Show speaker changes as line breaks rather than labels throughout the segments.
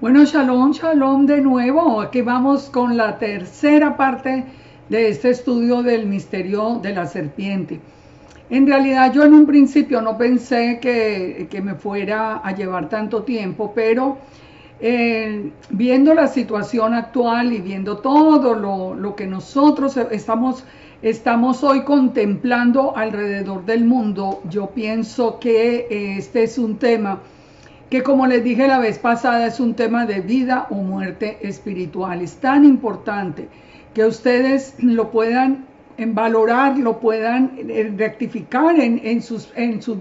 Bueno, shalom, shalom de nuevo. Aquí vamos con la tercera parte de este estudio del misterio de la serpiente. En realidad yo en un principio no pensé que me fuera a llevar tanto tiempo, pero viendo la situación actual y viendo todo lo que nosotros estamos hoy contemplando alrededor del mundo, yo pienso que este es un tema que, como les dije la vez pasada, es un tema de vida o muerte espiritual. Es tan importante que ustedes lo puedan valorar, lo puedan rectificar en sus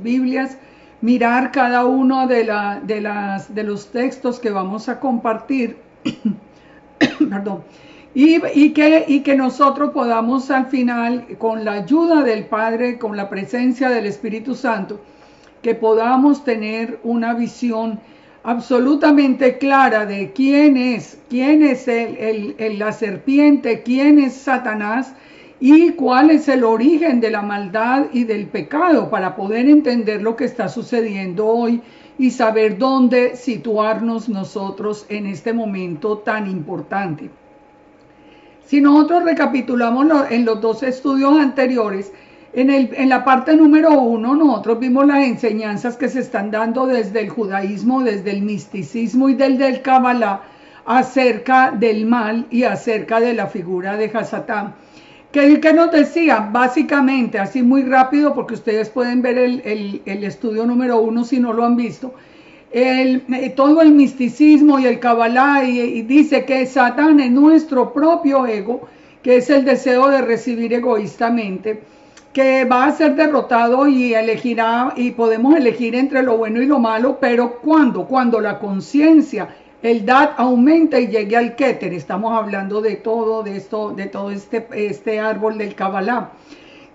Biblias, mirar cada uno de los textos que vamos a compartir, perdón, y que nosotros podamos al final, con la ayuda del Padre, con la presencia del Espíritu Santo, que podamos tener una visión absolutamente clara de quién es la serpiente, quién es Satanás y cuál es el origen de la maldad y del pecado, para poder entender lo que está sucediendo hoy y saber dónde situarnos nosotros en este momento tan importante. Si nosotros recapitulamos en los dos estudios anteriores, en la parte número 1, nosotros vimos las enseñanzas que se están dando desde el judaísmo, desde el misticismo y del Kabbalah acerca del mal y acerca de la figura de Hasatán. ¿Qué nos decía? Básicamente, así muy rápido, porque ustedes pueden ver el estudio número 1 si no lo han visto. Todo el misticismo y el Kabbalah y dice que Satán es nuestro propio ego, que es el deseo de recibir egoístamente, que va a ser derrotado y elegirá, y podemos elegir entre lo bueno y lo malo, pero ¿cuándo? Cuando la conciencia, el Dat aumente y llegue al Keter. Estamos hablando de todo este árbol del Kabbalah.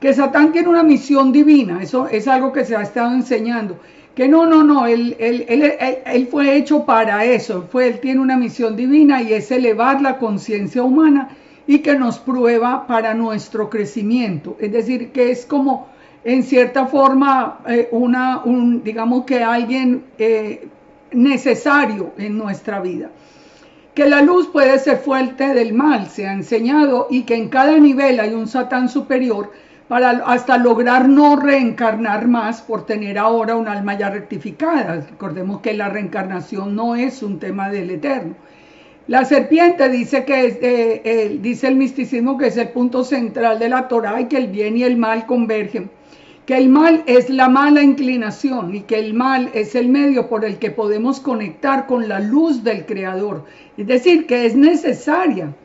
Que Satán tiene una misión divina, eso es algo que se ha estado enseñando. Que no, él fue hecho para eso, él tiene una misión divina y es elevar la conciencia humana y que nos prueba para nuestro crecimiento. Es decir, que es como en cierta forma digamos que alguien necesario en nuestra vida. Que la luz puede ser fuente del mal, se ha enseñado, y que en cada nivel hay un Satán superior para hasta lograr no reencarnar más por tener ahora un alma ya rectificada. Recordemos que la reencarnación no es un tema del eterno. La serpiente dice dice el misticismo que es el punto central de la Torá y que el bien y el mal convergen. Que el mal es la mala inclinación y que el mal es el medio por el que podemos conectar con la luz del Creador. Es decir, que es necesaria.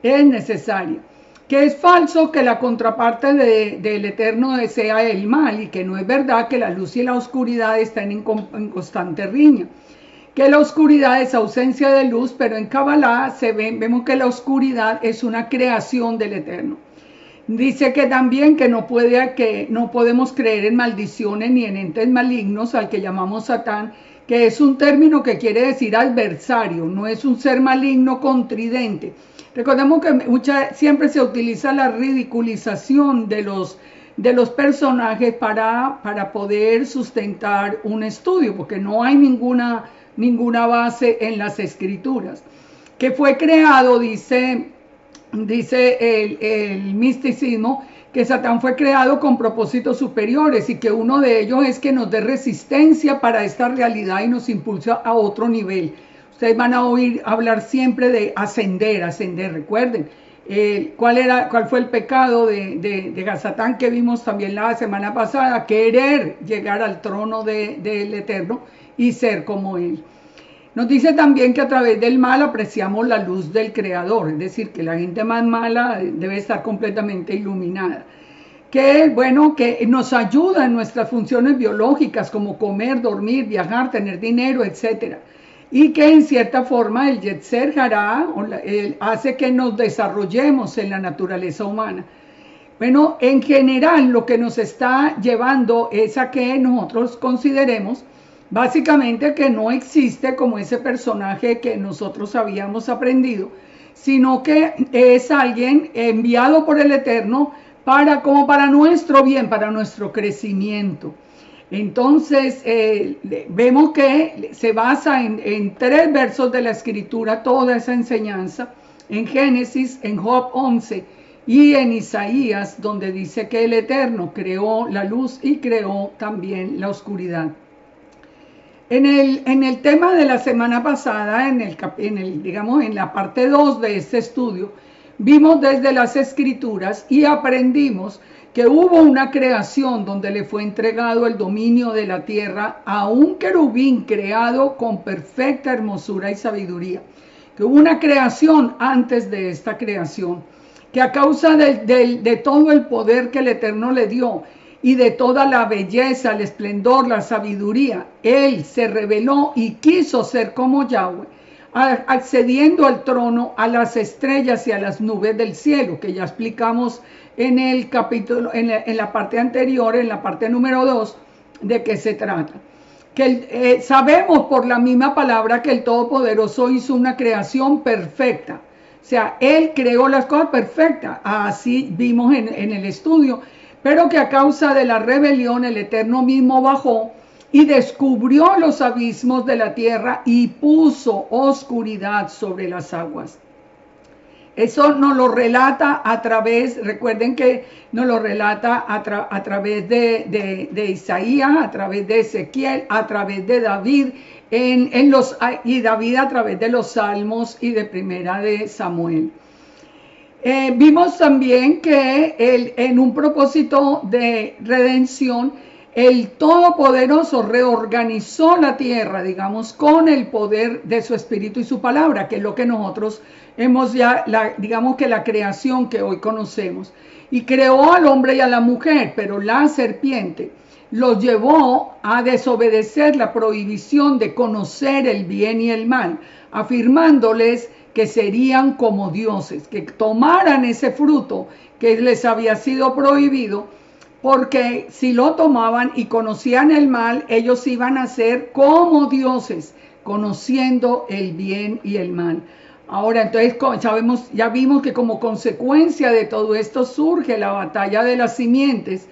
Que es falso que la contraparte del eterno sea el mal y que no es verdad que la luz y la oscuridad están en constante riña. Que la oscuridad es ausencia de luz, pero en Kabbalah vemos que la oscuridad es una creación del eterno. Dice que también que no podemos creer en maldiciones ni en entes malignos, al que llamamos Satán, que es un término que quiere decir adversario, no es un ser maligno contridente. Recordemos que siempre se utiliza la ridiculización de los personajes para poder sustentar un estudio, porque no hay ninguna base en las escrituras. Que fue creado, dice el misticismo, que Satán fue creado con propósitos superiores y que uno de ellos es que nos dé resistencia para esta realidad y nos impulsa a otro nivel. Ustedes van a oír hablar siempre de ascender, recuerden. ¿Cuál fue el pecado de Satán que vimos también la semana pasada? Querer llegar al trono del Eterno y ser como Él. Nos dice también que a través del mal apreciamos la luz del Creador, es decir, que la gente más mala debe estar completamente iluminada. Que nos ayuda en nuestras funciones biológicas como comer, dormir, viajar, tener dinero, etc. Y que en cierta forma el Yetzer Hará hace que nos desarrollemos en la naturaleza humana. Bueno, en general lo que nos está llevando es a que nosotros consideremos básicamente que no existe como ese personaje que nosotros habíamos aprendido, sino que es alguien enviado por el Eterno para nuestro bien, para nuestro crecimiento. Entonces, vemos que se basa en 3 versos de la Escritura toda esa enseñanza, en Génesis, en Job 11 y en Isaías, donde dice que el Eterno creó la luz y creó también la oscuridad. En el tema de la semana pasada, digamos, en la parte 2 de este estudio, vimos desde las Escrituras y aprendimos que hubo una creación donde le fue entregado el dominio de la tierra a un querubín creado con perfecta hermosura y sabiduría. Que hubo una creación antes de esta creación, que a causa de todo el poder que el Eterno le dio y de toda la belleza, el esplendor, la sabiduría, él se rebeló y quiso ser como Yahweh, accediendo al trono, a las estrellas y a las nubes del cielo, que ya explicamos en el capítulo, en la parte anterior, en la parte número 2, de qué se trata. Que sabemos por la misma palabra que el Todopoderoso hizo una creación perfecta. O sea, él creó las cosas perfectas, así vimos en el estudio, pero que a causa de la rebelión el Eterno mismo bajó y descubrió los abismos de la tierra y puso oscuridad sobre las aguas. Eso nos lo relata a través, recuerden que nos lo relata a través de Isaías, a través de Ezequiel, a través de David, y David a través de los Salmos y de Primera de Samuel. Vimos también que en un propósito de redención, el Todopoderoso reorganizó la tierra, digamos, con el poder de su Espíritu y su palabra, que es lo que nosotros hemos ya, digamos que la creación que hoy conocemos. Y creó al hombre y a la mujer, pero la serpiente los llevó a desobedecer la prohibición de conocer el bien y el mal, afirmándoles que serían como dioses, que tomaran ese fruto que les había sido prohibido, porque si lo tomaban y conocían el mal, ellos iban a ser como dioses, conociendo el bien y el mal. Ahora, entonces, ya vimos que como consecuencia de todo esto surge la batalla de las simientes,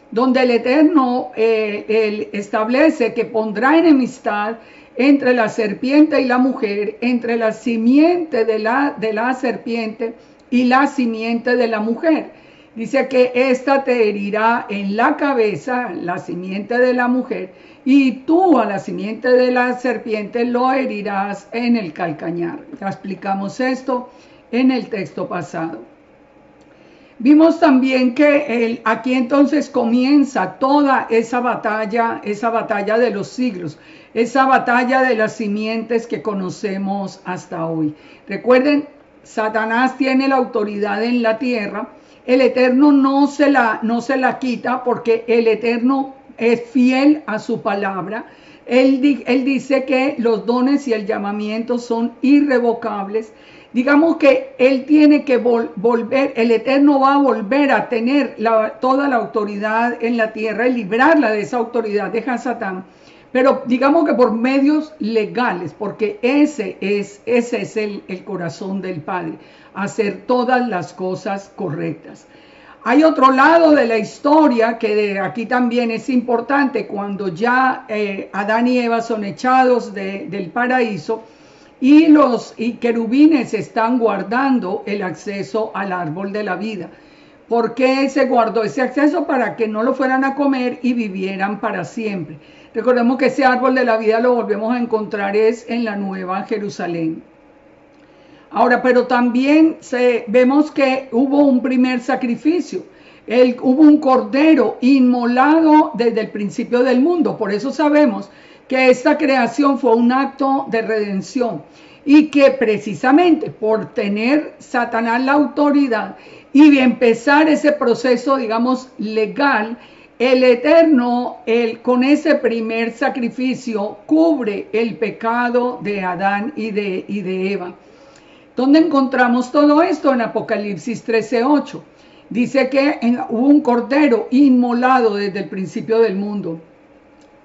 donde el Eterno él establece que pondrá enemistad entre la serpiente y la mujer, entre la simiente de la serpiente y la simiente de la mujer. Dice que esta te herirá en la cabeza, la simiente de la mujer, y tú a la simiente de la serpiente lo herirás en el calcañar. Ya explicamos esto en el texto pasado. Vimos también que aquí entonces comienza toda esa batalla de los siglos, esa batalla de las simientes que conocemos hasta hoy. Recuerden, Satanás tiene la autoridad en la tierra. El Eterno no se la quita, porque el Eterno es fiel a su palabra. Él dice que los dones y el llamamiento son irrevocables. Digamos que él tiene que volver, el Eterno va a volver a tener toda la autoridad en la tierra y librarla de esa autoridad de Hasatán, pero digamos que por medios legales, porque ese es el corazón del Padre, hacer todas las cosas correctas. Hay otro lado de la historia que aquí también es importante, cuando ya Adán y Eva son echados del paraíso, y los querubines están guardando el acceso al árbol de la vida. ¿Por qué se guardó ese acceso? Para que no lo fueran a comer y vivieran para siempre. Recordemos que ese árbol de la vida lo volvemos a encontrar es en la Nueva Jerusalén. Ahora, pero también vemos que hubo un primer sacrificio. Hubo un cordero inmolado desde el principio del mundo. Por eso sabemos que esta creación fue un acto de redención, y que precisamente por tener Satanás la autoridad y empezar ese proceso, digamos, legal, el Eterno, con ese primer sacrificio, cubre el pecado de Adán y de Eva. ¿Dónde encontramos todo esto? En Apocalipsis 13:8. Dice que hubo un cordero inmolado desde el principio del mundo.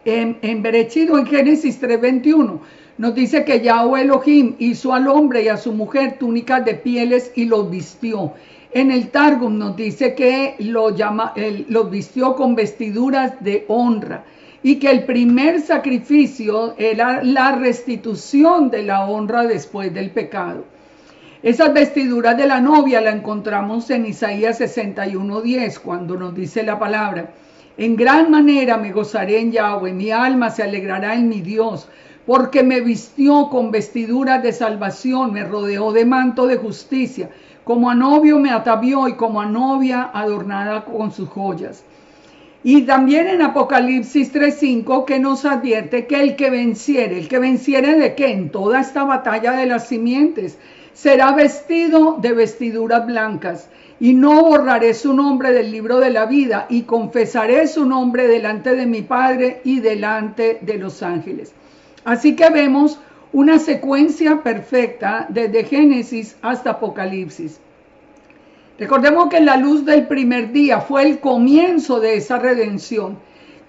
En Berechit, en Génesis 3:21, nos dice que Yahweh Elohim hizo al hombre y a su mujer túnicas de pieles y los vistió. En el Targum nos dice que los vistió con vestiduras de honra. y que el primer sacrificio era la restitución de la honra después del pecado. Esas vestiduras de la novia la encontramos en Isaías 61:10, cuando nos dice la palabra: en gran manera me gozaré en Yahweh, mi alma se alegrará en mi Dios, porque me vistió con vestiduras de salvación, me rodeó de manto de justicia, como a novio me atavió y como a novia adornada con sus joyas. Y también en Apocalipsis 3:5, que nos advierte que el que venciere ¿de qué? En toda esta batalla de las simientes, será vestido de vestiduras blancas, y no borraré su nombre del libro de la vida, y confesaré su nombre delante de mi Padre y delante de los ángeles. Así que vemos una secuencia perfecta desde Génesis hasta Apocalipsis. Recordemos que la luz del primer día fue el comienzo de esa redención.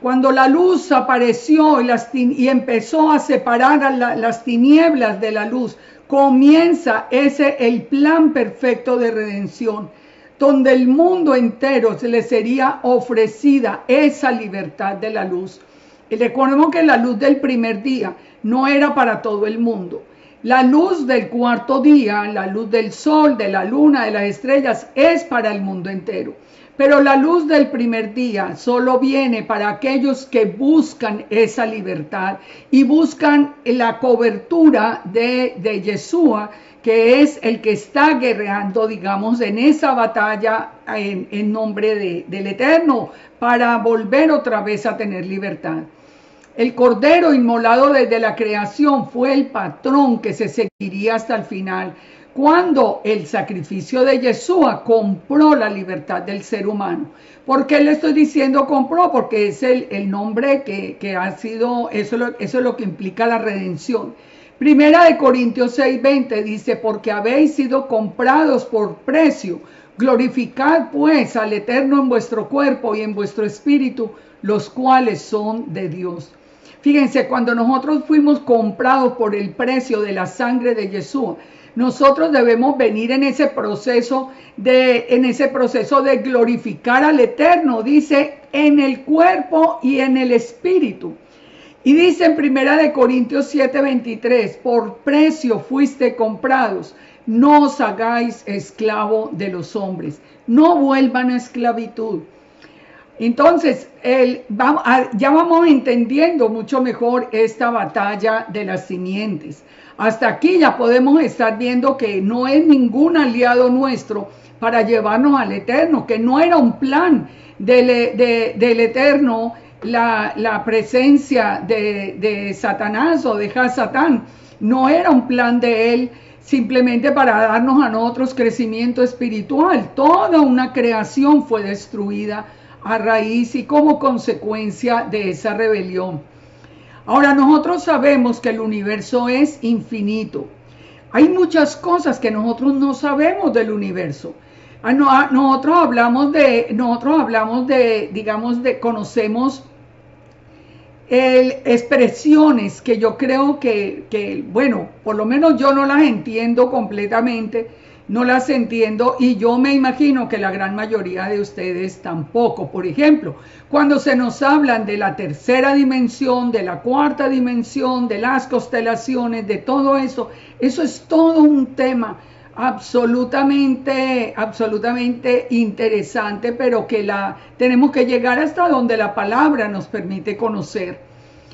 Cuando la luz apareció y empezó a separar a las tinieblas de la luz, comienza el plan perfecto de redención, donde el mundo entero se le sería ofrecida esa libertad de la luz. Y recordemos que la luz del primer día no era para todo el mundo. La luz del cuarto día, la luz del sol, de la luna, de las estrellas, es para el mundo entero. Pero la luz del primer día solo viene para aquellos que buscan esa libertad y buscan la cobertura de Yeshua, que es el que está guerreando, digamos, en esa batalla en nombre del Eterno, para volver otra vez a tener libertad. El cordero inmolado desde la creación fue el patrón que se seguiría hasta el final, cuando el sacrificio de Yeshua compró la libertad del ser humano. ¿Por qué le estoy diciendo compró? Porque es el nombre que ha sido, eso es lo que implica la redención. Primera de Corintios 6:20 dice: porque habéis sido comprados por precio, glorificad pues al Eterno en vuestro cuerpo y en vuestro espíritu, los cuales son de Dios. Fíjense, cuando nosotros fuimos comprados por el precio de la sangre de Yeshua, nosotros debemos venir en ese proceso de glorificar al Eterno, dice, en el cuerpo y en el espíritu. Y dice en Primera de Corintios 7:23, por precio fuiste comprados, no os hagáis esclavo de los hombres, no vuelvan a esclavitud. Entonces, ya vamos entendiendo mucho mejor esta batalla de las simientes. Hasta aquí ya podemos estar viendo que no es ningún aliado nuestro para llevarnos al Eterno, que no era un plan del Eterno la presencia de Satanás o de Hasatán. No era un plan de él simplemente para darnos a nosotros crecimiento espiritual. Toda una creación fue destruida a raíz y como consecuencia de esa rebelión. Ahora, nosotros sabemos que el universo es infinito. Hay muchas cosas que nosotros no sabemos del universo. Nosotros hablamos de, digamos, conocemos expresiones que yo creo que, bueno, por lo menos yo no las entiendo completamente, no las entiendo, y yo me imagino que la gran mayoría de ustedes tampoco. Por ejemplo, cuando se nos hablan de la tercera dimensión, de la cuarta dimensión, de las constelaciones, de todo eso, eso es todo un tema absolutamente interesante, pero que tenemos que llegar hasta donde la palabra nos permite conocer.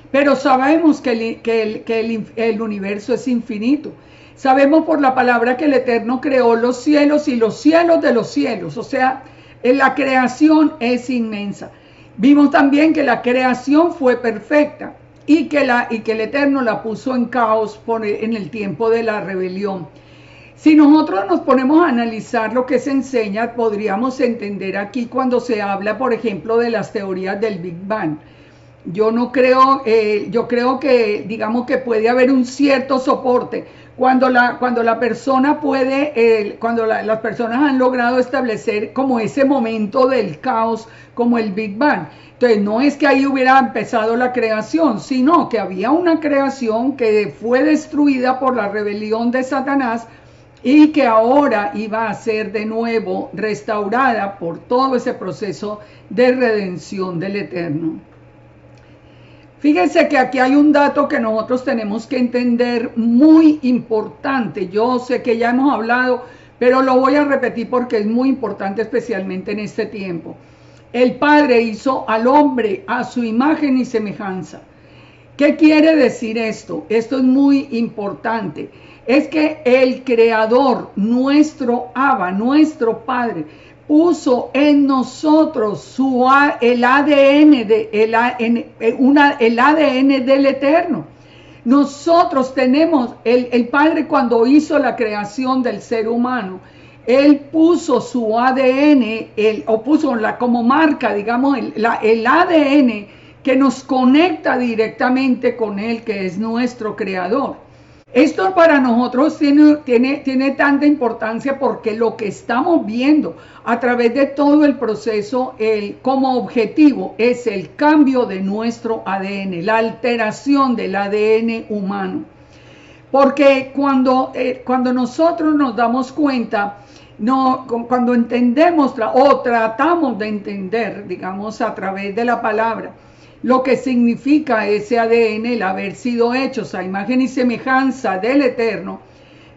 Pero sabemos que el universo es infinito. Sabemos por la palabra que el Eterno creó los cielos y los cielos de los cielos. O sea, la creación es inmensa. Vimos también que la creación fue perfecta y que el Eterno la puso en caos en el tiempo de la rebelión. Si nosotros nos ponemos a analizar lo que se enseña, podríamos entender aquí cuando se habla, por ejemplo, de las teorías del Big Bang. Yo creo que, digamos, que puede haber un cierto soporte cuando la persona cuando las personas han logrado establecer como ese momento del caos, como el Big Bang. Entonces, no es que ahí hubiera empezado la creación, sino que había una creación que fue destruida por la rebelión de Satanás y que ahora iba a ser de nuevo restaurada por todo ese proceso de redención del Eterno. Fíjense que aquí hay un dato que nosotros tenemos que entender muy importante. Yo sé que ya hemos hablado, pero lo voy a repetir porque es muy importante, especialmente en este tiempo. El Padre hizo al hombre a su imagen y semejanza. ¿Qué quiere decir esto? Esto es muy importante. Es que el Creador, nuestro Abba, nuestro Padre, puso en nosotros el ADN, el ADN del Eterno. Nosotros tenemos, el Padre cuando hizo la creación del ser humano, Él puso su ADN, o puso como marca, digamos, el ADN que nos conecta directamente con Él, que es nuestro creador. Esto para nosotros tiene tanta importancia porque lo que estamos viendo a través de todo el proceso, como objetivo, es el cambio de nuestro ADN, la alteración del ADN humano. Porque cuando nosotros nos damos cuenta, cuando entendemos o tratamos de entender, digamos, a través de la palabra, lo que significa ese ADN, el haber sido hechos a imagen y semejanza del Eterno,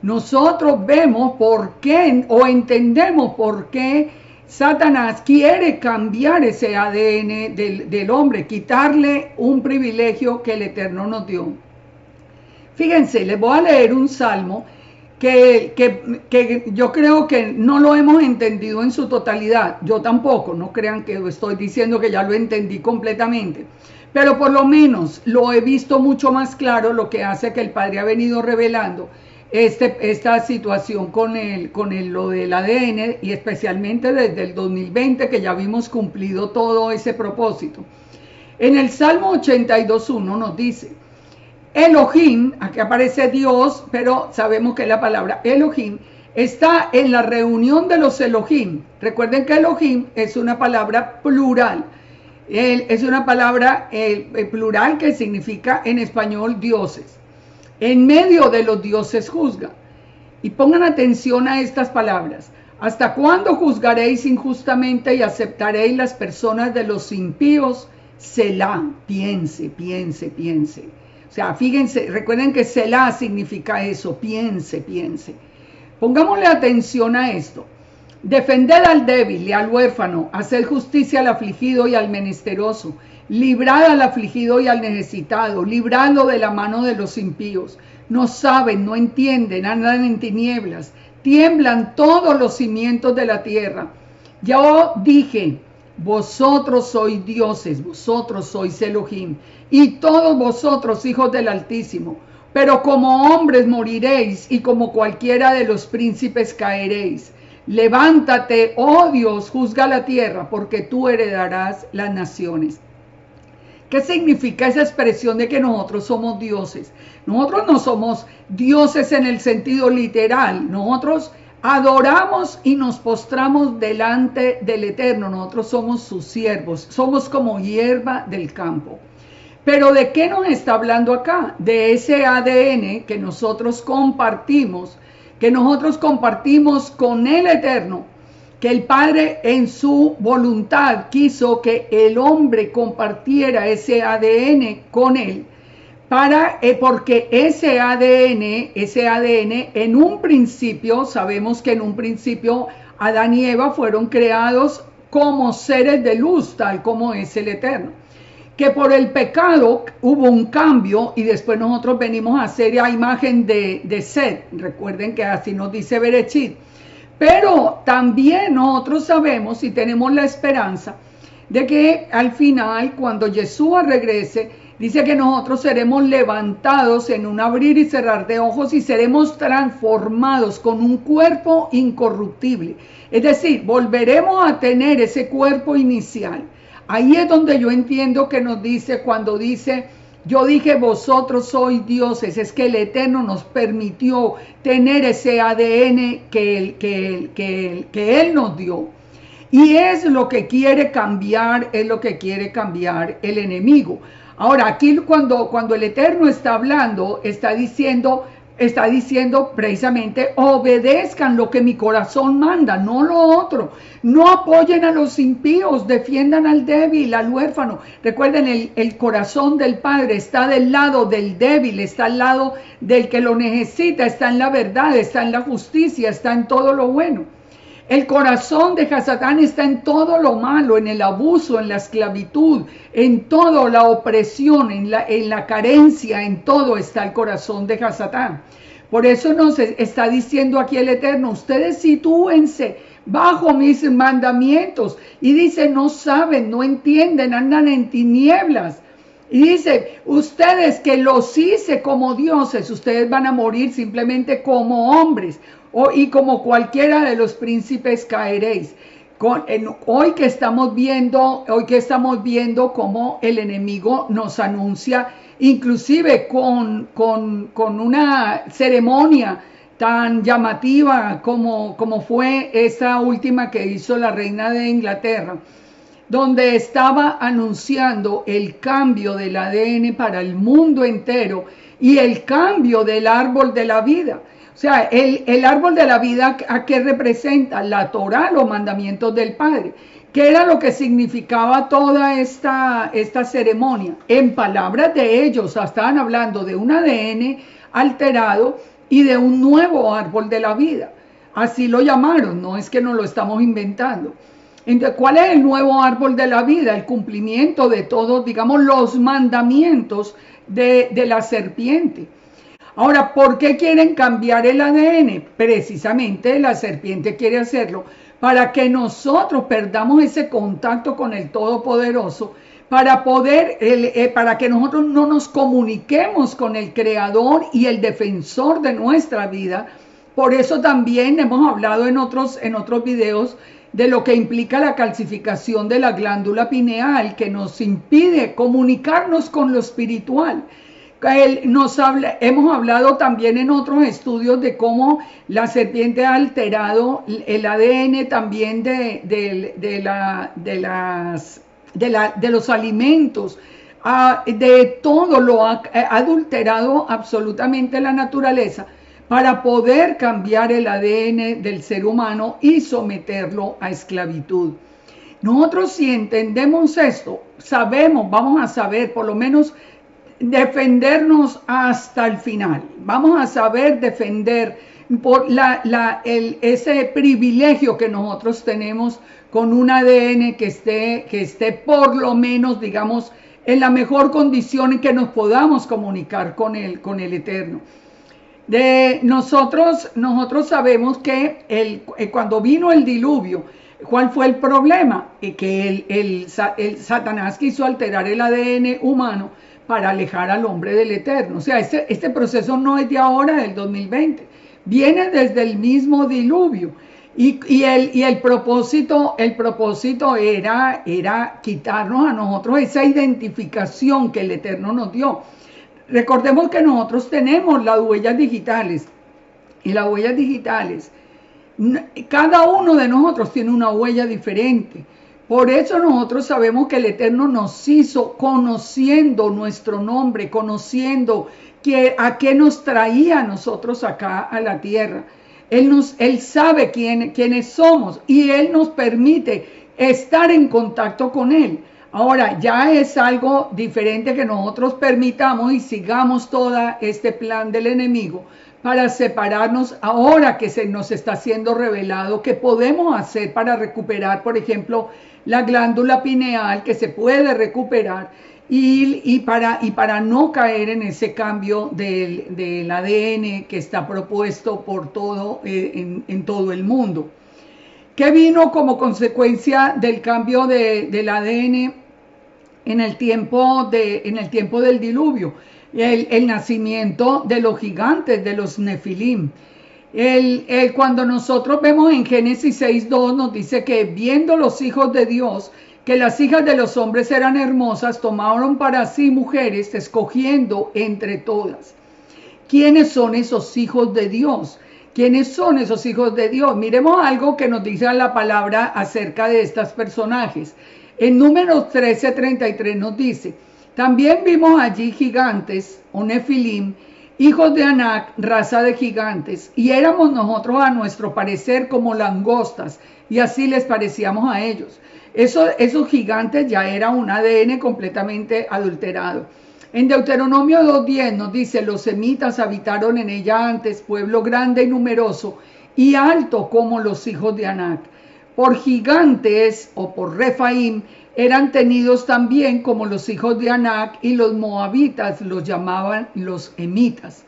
nosotros vemos por qué o entendemos por qué Satanás quiere cambiar ese ADN del hombre, quitarle un privilegio que el Eterno nos dio. Fíjense, les voy a leer un salmo que yo creo que no lo hemos entendido en su totalidad. Yo tampoco, no crean que estoy diciendo que ya lo entendí completamente, pero por lo menos lo he visto mucho más claro, lo que hace que el Padre ha venido revelando esta situación con lo del ADN, y especialmente desde el 2020, que ya vimos cumplido todo ese propósito. En el Salmo 82.1 nos dice: Elohim, aquí aparece Dios, pero sabemos que la palabra Elohim está en la reunión de los Elohim. Recuerden que Elohim es una palabra plural. Es una palabra plural que significa en español dioses. En medio de los dioses juzga. Y pongan atención a estas palabras. ¿Hasta cuándo juzgaréis injustamente y aceptaréis las personas de los impíos? Selah, piense, piense, piense. O sea, fíjense, recuerden que Selah significa eso, piense, piense. Pongámosle atención a esto. Defended al débil y al huérfano, haced justicia al afligido y al menesteroso, librad al afligido y al necesitado, libradlo de la mano de los impíos. No saben, no entienden, andan en tinieblas, tiemblan todos los cimientos de la tierra. Yo dije: vosotros sois dioses, vosotros sois Elohim, y todos vosotros hijos del Altísimo. Pero como hombres moriréis, y como cualquiera de los príncipes caeréis. Levántate, oh Dios, juzga la tierra, porque tú heredarás las naciones. ¿Qué significa esa expresión de que nosotros somos dioses? Nosotros no somos dioses en el sentido literal. Nosotros adoramos y nos postramos delante del Eterno. Nosotros somos sus siervos. Somos como hierba del campo. Pero ¿de qué nos está hablando acá? De ese ADN que nosotros compartimos con el Eterno, que el Padre en su voluntad quiso que el hombre compartiera ese ADN con él, porque ese ADN en un principio, sabemos que en un principio Adán y Eva fueron creados como seres de luz, tal como es el Eterno. Que por el pecado hubo un cambio y después nosotros venimos a ser a imagen de Set. Recuerden que así nos dice Berechit. Pero también nosotros sabemos y tenemos la esperanza de que al final, cuando Yeshua regrese, dice que nosotros seremos levantados en un abrir y cerrar de ojos y seremos transformados con un cuerpo incorruptible. Es decir, volveremos a tener ese cuerpo inicial. Ahí es donde yo entiendo que nos dice, cuando dice: yo dije vosotros sois dioses, es que el Eterno nos permitió tener ese ADN que Él nos dio. Y es lo que quiere cambiar, es lo que quiere cambiar el enemigo. Ahora, aquí cuando el Eterno está hablando, está diciendo está diciendo precisamente: obedezcan lo que mi corazón manda, no lo otro. No apoyen a los impíos, defiendan al débil, al huérfano. Recuerden, el corazón del Padre está del lado del débil, está al lado del que lo necesita, está en la verdad, está en la justicia, está en todo lo bueno. El corazón de Hasatán está en todo lo malo, en el abuso, en la esclavitud, en toda la opresión, en la carencia, en todo está el corazón de Hasatán. Por eso nos está diciendo aquí el Eterno: ustedes sitúense bajo mis mandamientos. Y dice: no saben, no entienden, andan en tinieblas. Y dice: ustedes que los hice como dioses, ustedes van a morir simplemente como hombres, y como cualquiera de los príncipes caeréis. Hoy que estamos viendo cómo el enemigo nos anuncia, inclusive con una ceremonia tan llamativa como fue esa última que hizo la reina de Inglaterra, donde estaba anunciando el cambio del ADN para el mundo entero y el cambio del árbol de la vida. O sea, el árbol de la vida, ¿a qué representa? La Torá, los mandamientos del Padre. ¿Qué era lo que significaba toda esta ceremonia? En palabras de ellos, estaban hablando de un ADN alterado y de un nuevo árbol de la vida. Así lo llamaron, no es que nos lo estamos inventando. Entonces, ¿cuál es el nuevo árbol de la vida? El cumplimiento de todos, digamos, los mandamientos de la serpiente. Ahora, ¿por qué quieren cambiar el ADN? Precisamente la serpiente quiere hacerlo para que nosotros perdamos ese contacto con el Todopoderoso, para que nosotros no nos comuniquemos con el Creador y el defensor de nuestra vida. Por eso también hemos hablado en otros videos de lo que implica la calcificación de la glándula pineal, que nos impide comunicarnos con lo espiritual. Hemos hablado también en otros estudios de cómo la serpiente ha alterado el ADN también de los alimentos, de todo, lo ha adulterado absolutamente la naturaleza para poder cambiar el ADN del ser humano y someterlo a esclavitud. Nosotros, si entendemos esto, vamos a saber por lo menos defendernos hasta el final. Vamos a saber defender por ese privilegio que nosotros tenemos con un ADN que esté por lo menos, digamos, en la mejor condición en que nos podamos comunicar con el Eterno. Nosotros sabemos que cuando vino el diluvio, ¿cuál fue el problema? Que el Satanás quiso alterar el ADN humano para alejar al hombre del Eterno. O sea, este proceso no es de ahora, del 2020. Viene desde el mismo diluvio. Y el propósito era quitarnos a nosotros esa identificación que el Eterno nos dio. Recordemos que nosotros tenemos las huellas digitales. Y las huellas digitales, cada uno de nosotros tiene una huella diferente. Por eso nosotros sabemos que el Eterno nos hizo conociendo nuestro nombre, conociendo a qué nos traía a nosotros acá a la tierra. Él sabe quiénes somos y Él nos permite estar en contacto con Él. Ahora, ya es algo diferente que nosotros permitamos y sigamos todo este plan del enemigo para separarnos. Ahora que se nos está siendo revelado qué podemos hacer para recuperar, por ejemplo, la glándula pineal, que se puede recuperar, y para no caer en ese cambio del ADN que está propuesto por todo en todo el mundo. ¿Qué vino como consecuencia del cambio del ADN en el tiempo del diluvio? El nacimiento de los gigantes, de los nefilim. Cuando nosotros vemos en Génesis 6:2, nos dice que viendo los hijos de Dios que las hijas de los hombres eran hermosas, tomaron para sí mujeres, escogiendo entre todas. ¿Quiénes son esos hijos de Dios? ¿Quiénes son esos hijos de Dios? Miremos algo que nos dice la palabra acerca de estos personajes. En Números 13:33 nos dice: también vimos allí gigantes, o nefilim, hijos de Anak, raza de gigantes, y éramos nosotros a nuestro parecer como langostas, y así les parecíamos a ellos. Esos gigantes ya era un ADN completamente adulterado. En Deuteronomio 2:10 nos dice, los semitas habitaron en ella antes, pueblo grande y numeroso, y alto como los hijos de Anak. Por gigantes o por Refaim eran tenidos también como los hijos de Anak, y los moabitas los llamaban los emitas.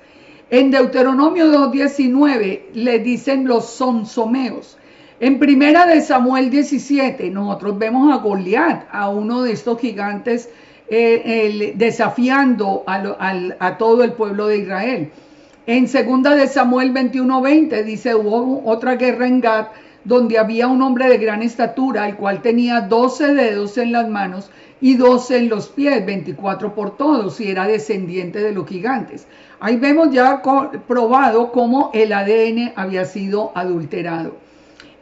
En Deuteronomio 2:19 le dicen los sonsomeos. En primera de Samuel 17 nosotros vemos a Goliat, a uno de estos gigantes, desafiando a todo el pueblo de Israel. En segunda de Samuel 21:20 dice, hubo otra guerra en Gad, donde había un hombre de gran estatura, el cual tenía 12 dedos en las manos y 12 en los pies, 24 por todos, y era descendiente de los gigantes. Ahí vemos ya probado cómo el ADN había sido adulterado.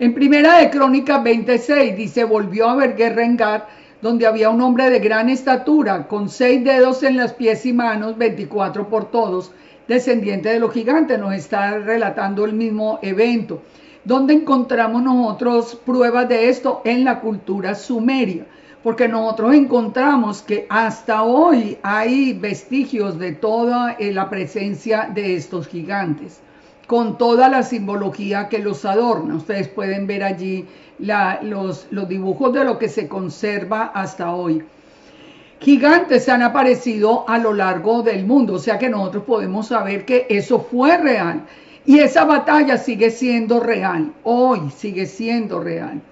En primera de Crónicas 26 dice, volvió a haber guerra en Gad, donde había un hombre de gran estatura, con 6 dedos en los pies y manos, 24 por todos, descendiente de los gigantes. Nos está relatando el mismo evento. ¿Dónde encontramos nosotros pruebas de esto? En la cultura sumeria, porque nosotros encontramos que hasta hoy hay vestigios de toda la presencia de estos gigantes, con toda la simbología que los adorna. Ustedes pueden ver allí los dibujos de lo que se conserva hasta hoy. Gigantes han aparecido a lo largo del mundo, o sea que nosotros podemos saber que eso fue real. Y esa batalla sigue siendo real, hoy sigue siendo real.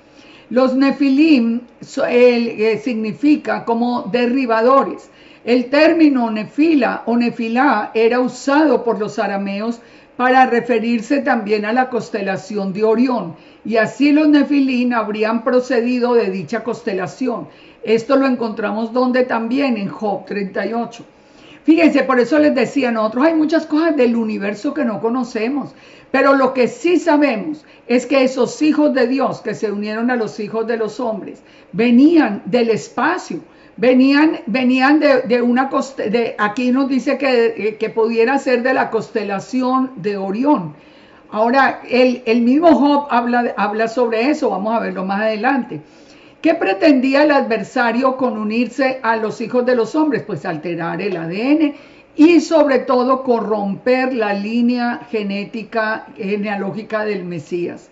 Los nefilim significa como derribadores. El término nefila o nefilá era usado por los arameos para referirse también a la constelación de Orión, y así los nefilim habrían procedido de dicha constelación. Esto lo encontramos donde también en Job 38. Fíjense, por eso les decía, nosotros hay muchas cosas del universo que no conocemos, pero lo que sí sabemos es que esos hijos de Dios que se unieron a los hijos de los hombres venían del espacio, venían de una aquí nos dice que pudiera ser de la constelación de Orión. Ahora, el mismo Job habla sobre eso, vamos a verlo más adelante. ¿Qué pretendía el adversario con unirse a los hijos de los hombres? Pues alterar el ADN y sobre todo corromper la línea genealógica del Mesías.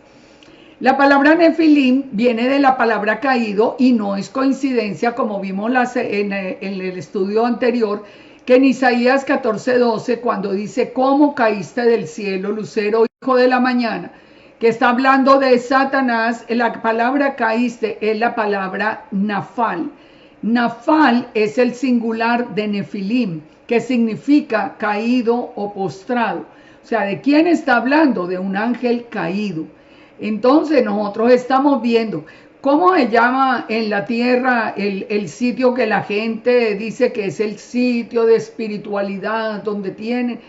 La palabra nefilim viene de la palabra caído y no es coincidencia, como vimos en el estudio anterior, que en Isaías 14:12, cuando dice, ¿cómo caíste del cielo, lucero, hijo de la mañana?, que está hablando de Satanás, la palabra caíste es la palabra nafal. Nafal es el singular de nefilim, que significa caído o postrado. O sea, ¿de quién está hablando? De un ángel caído. Entonces nosotros estamos viendo cómo se llama en la tierra el sitio que la gente dice que es el sitio de espiritualidad, donde tienen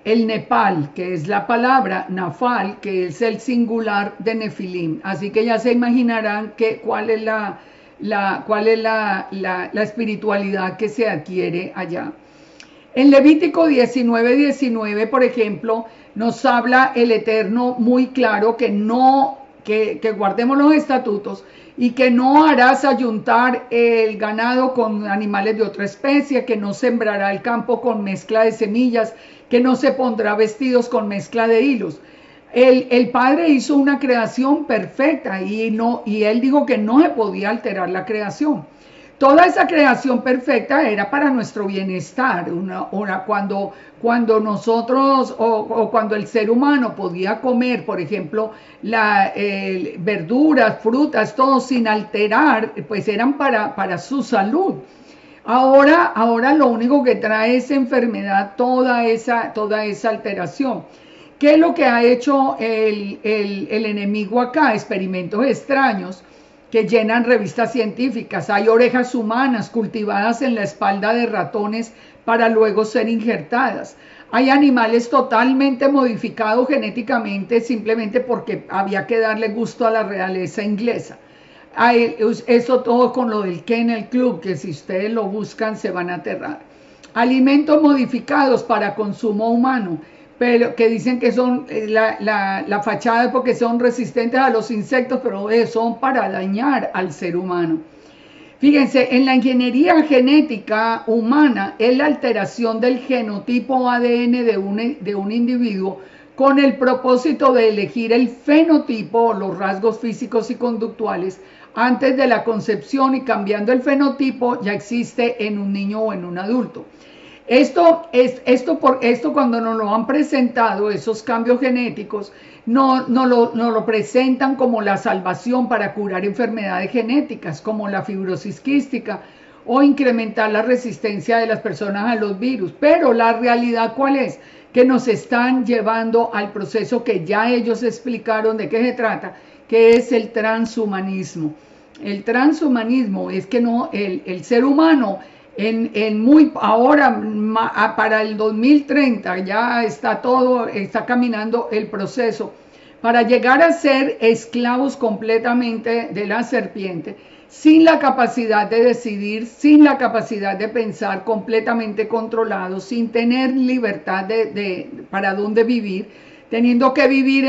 el Nepal, que es la palabra Nafal, que es el singular de Nefilim. Así que ya se imaginarán cuál es la espiritualidad que se adquiere allá. En Levítico 19:19, por ejemplo, nos habla el Eterno muy claro que guardemos los estatutos y que no harás ayuntar el ganado con animales de otra especie, que no sembrará el campo con mezcla de semillas, que no se pondrá vestidos con mezcla de hilos. El Padre hizo una creación perfecta y Él dijo que no se podía alterar la creación. Toda esa creación perfecta era para nuestro bienestar. Cuando nosotros o cuando el ser humano podía comer, por ejemplo, verduras, frutas, todo sin alterar, pues eran para su salud. Ahora lo único que trae es enfermedad, toda esa alteración. ¿Qué es lo que ha hecho el enemigo acá? Experimentos extraños que llenan revistas científicas. Hay orejas humanas cultivadas en la espalda de ratones para luego ser injertadas. Hay animales totalmente modificados genéticamente simplemente porque había que darle gusto a la realeza inglesa. Eso todo con lo del Kennel Club, que si ustedes lo buscan se van a aterrar. alimentos modificados para consumo humano, pero que dicen que son la fachada porque son resistentes a los insectos, pero son para dañar al ser humano. Fíjense, en la ingeniería genética humana es la alteración del genotipo ADN de un individuo con el propósito de elegir el fenotipo, los rasgos físicos y conductuales, antes de la concepción, y cambiando el fenotipo ya existe en un niño o en un adulto. Esto cuando nos lo han presentado, esos cambios genéticos, no lo presentan como la salvación para curar enfermedades genéticas, como la fibrosis quística o incrementar la resistencia de las personas a los virus. Pero la realidad, ¿cuál es? Que nos están llevando al proceso que ya ellos explicaron de qué se trata, que es el transhumanismo. El transhumanismo es que el ser humano ahora para el 2030 ya está caminando el proceso para llegar a ser esclavos completamente de la serpiente, sin la capacidad de decidir, sin la capacidad de pensar, completamente controlados, sin tener libertad para dónde vivir, teniendo que vivir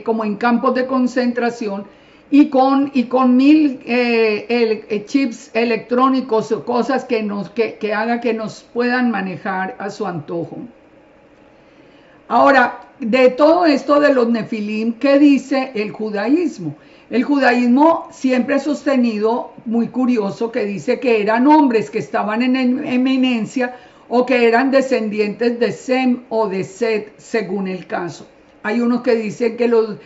como en campos de concentración, y con mil chips electrónicos o cosas que hagan que nos puedan manejar a su antojo. Ahora, de todo esto de los nefilim, ¿qué dice el judaísmo? El judaísmo siempre ha sostenido, muy curioso, que dice que eran hombres que estaban en eminencia o que eran descendientes de Sem o de Set, según el caso. Hay unos que dicen que los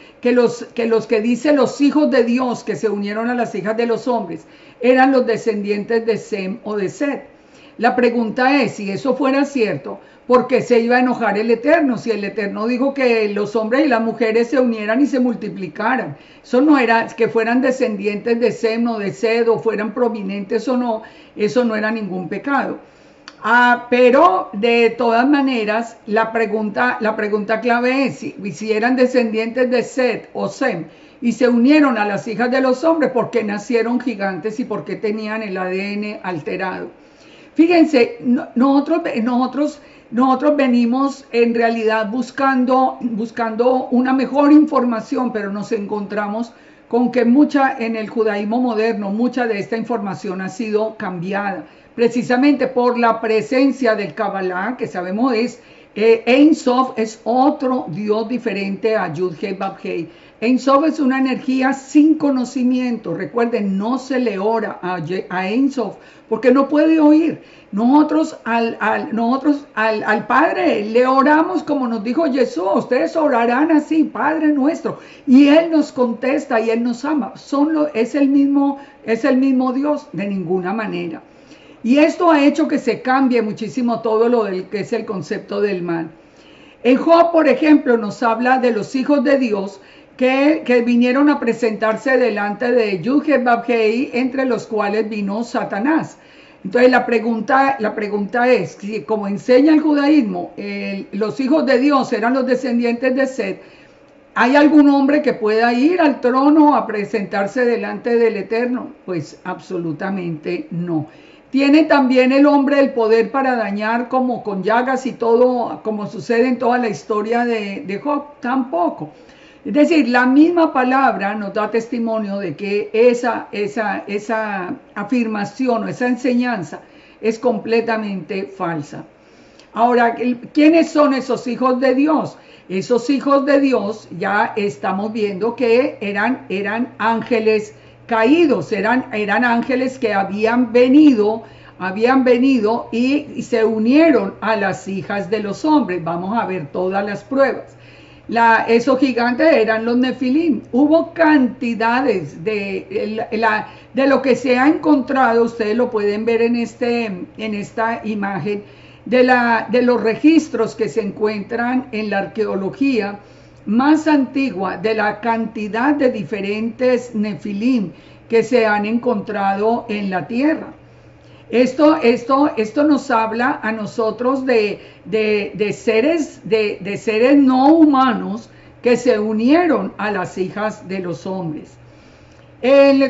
que dicen los hijos de Dios que se unieron a las hijas de los hombres eran los descendientes de Sem o de Set. La pregunta es, si eso fuera cierto, ¿por qué se iba a enojar el Eterno? Si el Eterno dijo que los hombres y las mujeres se unieran y se multiplicaran. Eso no era que fueran descendientes de Sem o de Set o fueran prominentes o no, eso no era ningún pecado. Pero de todas maneras, la pregunta clave es, si eran descendientes de Set o Sem y se unieron a las hijas de los hombres, ¿por qué nacieron gigantes y por qué tenían el ADN alterado? Fíjense, nosotros venimos en realidad buscando una mejor información, pero nos encontramos con que en el judaísmo moderno, mucha de esta información ha sido cambiada, precisamente por la presencia del Kabbalah, que sabemos Ein Sof es otro Dios diferente a Yud-Hei Vav-Hei. Ein Sof es una energía sin conocimiento. Recuerden, no se le ora a Ein Sof porque no puede oír. Nosotros al Padre le oramos como nos dijo Jesús. Ustedes orarán así, Padre nuestro. Y Él nos contesta y Él nos ama. Es el mismo Dios, de ninguna manera. Y esto ha hecho que se cambie muchísimo todo lo que es el concepto del mal. En Job, por ejemplo, nos habla de los hijos de Dios que vinieron a presentarse delante de Yud-Hei Vav-Hei, entre los cuales vino Satanás. Entonces la pregunta es, si como enseña el judaísmo, los hijos de Dios eran los descendientes de Set, ¿hay algún hombre que pueda ir al trono a presentarse delante del Eterno? Pues absolutamente no. ¿Tiene también el hombre el poder para dañar como con llagas y todo, como sucede en toda la historia de Job? Tampoco. Es decir, la misma palabra nos da testimonio de que esa afirmación o esa enseñanza es completamente falsa. Ahora, ¿quiénes son esos hijos de Dios? Esos hijos de Dios ya estamos viendo que eran ángeles caídos, eran ángeles que habían venido y se unieron a las hijas de los hombres. Vamos a ver todas las pruebas. Esos gigantes eran los nefilim. Hubo cantidades de lo que se ha encontrado, ustedes lo pueden ver en esta imagen, de los registros que se encuentran en la arqueología más antigua, de la cantidad de diferentes nefilim que se han encontrado en la tierra. Esto nos habla a nosotros de seres no humanos que se unieron a las hijas de los hombres.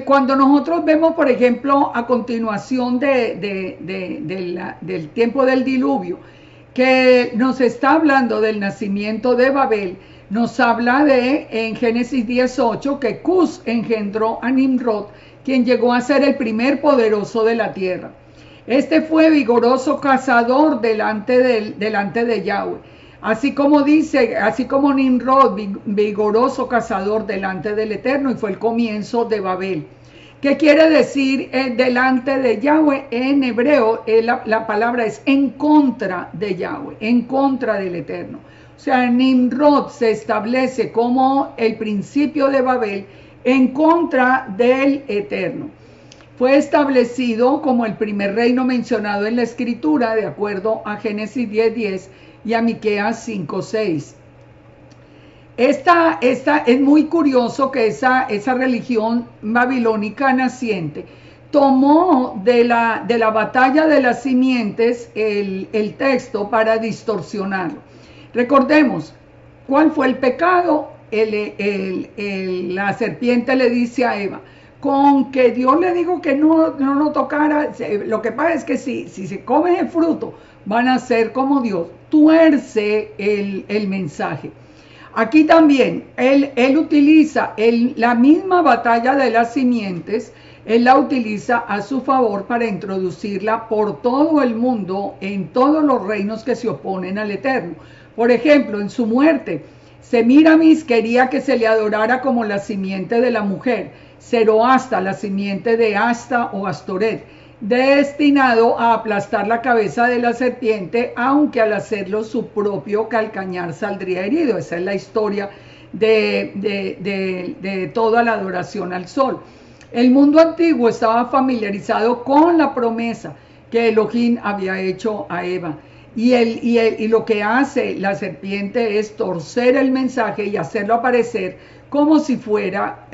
Cuando nosotros vemos, por ejemplo, a continuación del tiempo del diluvio, que nos está hablando del nacimiento de Babel, nos habla en Génesis 18 que Cus engendró a Nimrod, quien llegó a ser el primer poderoso de la tierra. Este fue vigoroso cazador delante de Yahweh. Así como Nimrod, vigoroso cazador delante del Eterno, y fue el comienzo de Babel. ¿Qué quiere decir delante de Yahweh? En hebreo la palabra es en contra de Yahweh, en contra del Eterno. O sea, Nimrod se establece como el principio de Babel en contra del Eterno. Fue establecido como el primer reino mencionado en la Escritura, de acuerdo a Génesis 10:10 y a Miqueas 5:6. Esta es muy curioso que esa religión babilónica naciente tomó de la batalla de las simientes el texto para distorsionarlo. Recordemos, ¿cuál fue el pecado? La serpiente le dice a Eva, con que Dios le dijo que no tocara, lo que pasa es que si se comen el fruto, van a ser como Dios. Tuerce el mensaje. Aquí también, él utiliza la misma batalla de las simientes, él la utiliza a su favor para introducirla por todo el mundo, en todos los reinos que se oponen al Eterno. Por ejemplo, en su muerte, Semiramis quería que se le adorara como la simiente de la mujer, Zoroasta, la simiente de Asta o Astoret, destinado a aplastar la cabeza de la serpiente, aunque al hacerlo su propio calcañar saldría herido. Esa es la historia de toda la adoración al sol. El mundo antiguo estaba familiarizado con la promesa que Elohim había hecho a Eva. Y lo que hace la serpiente es torcer el mensaje y hacerlo aparecer como si fuera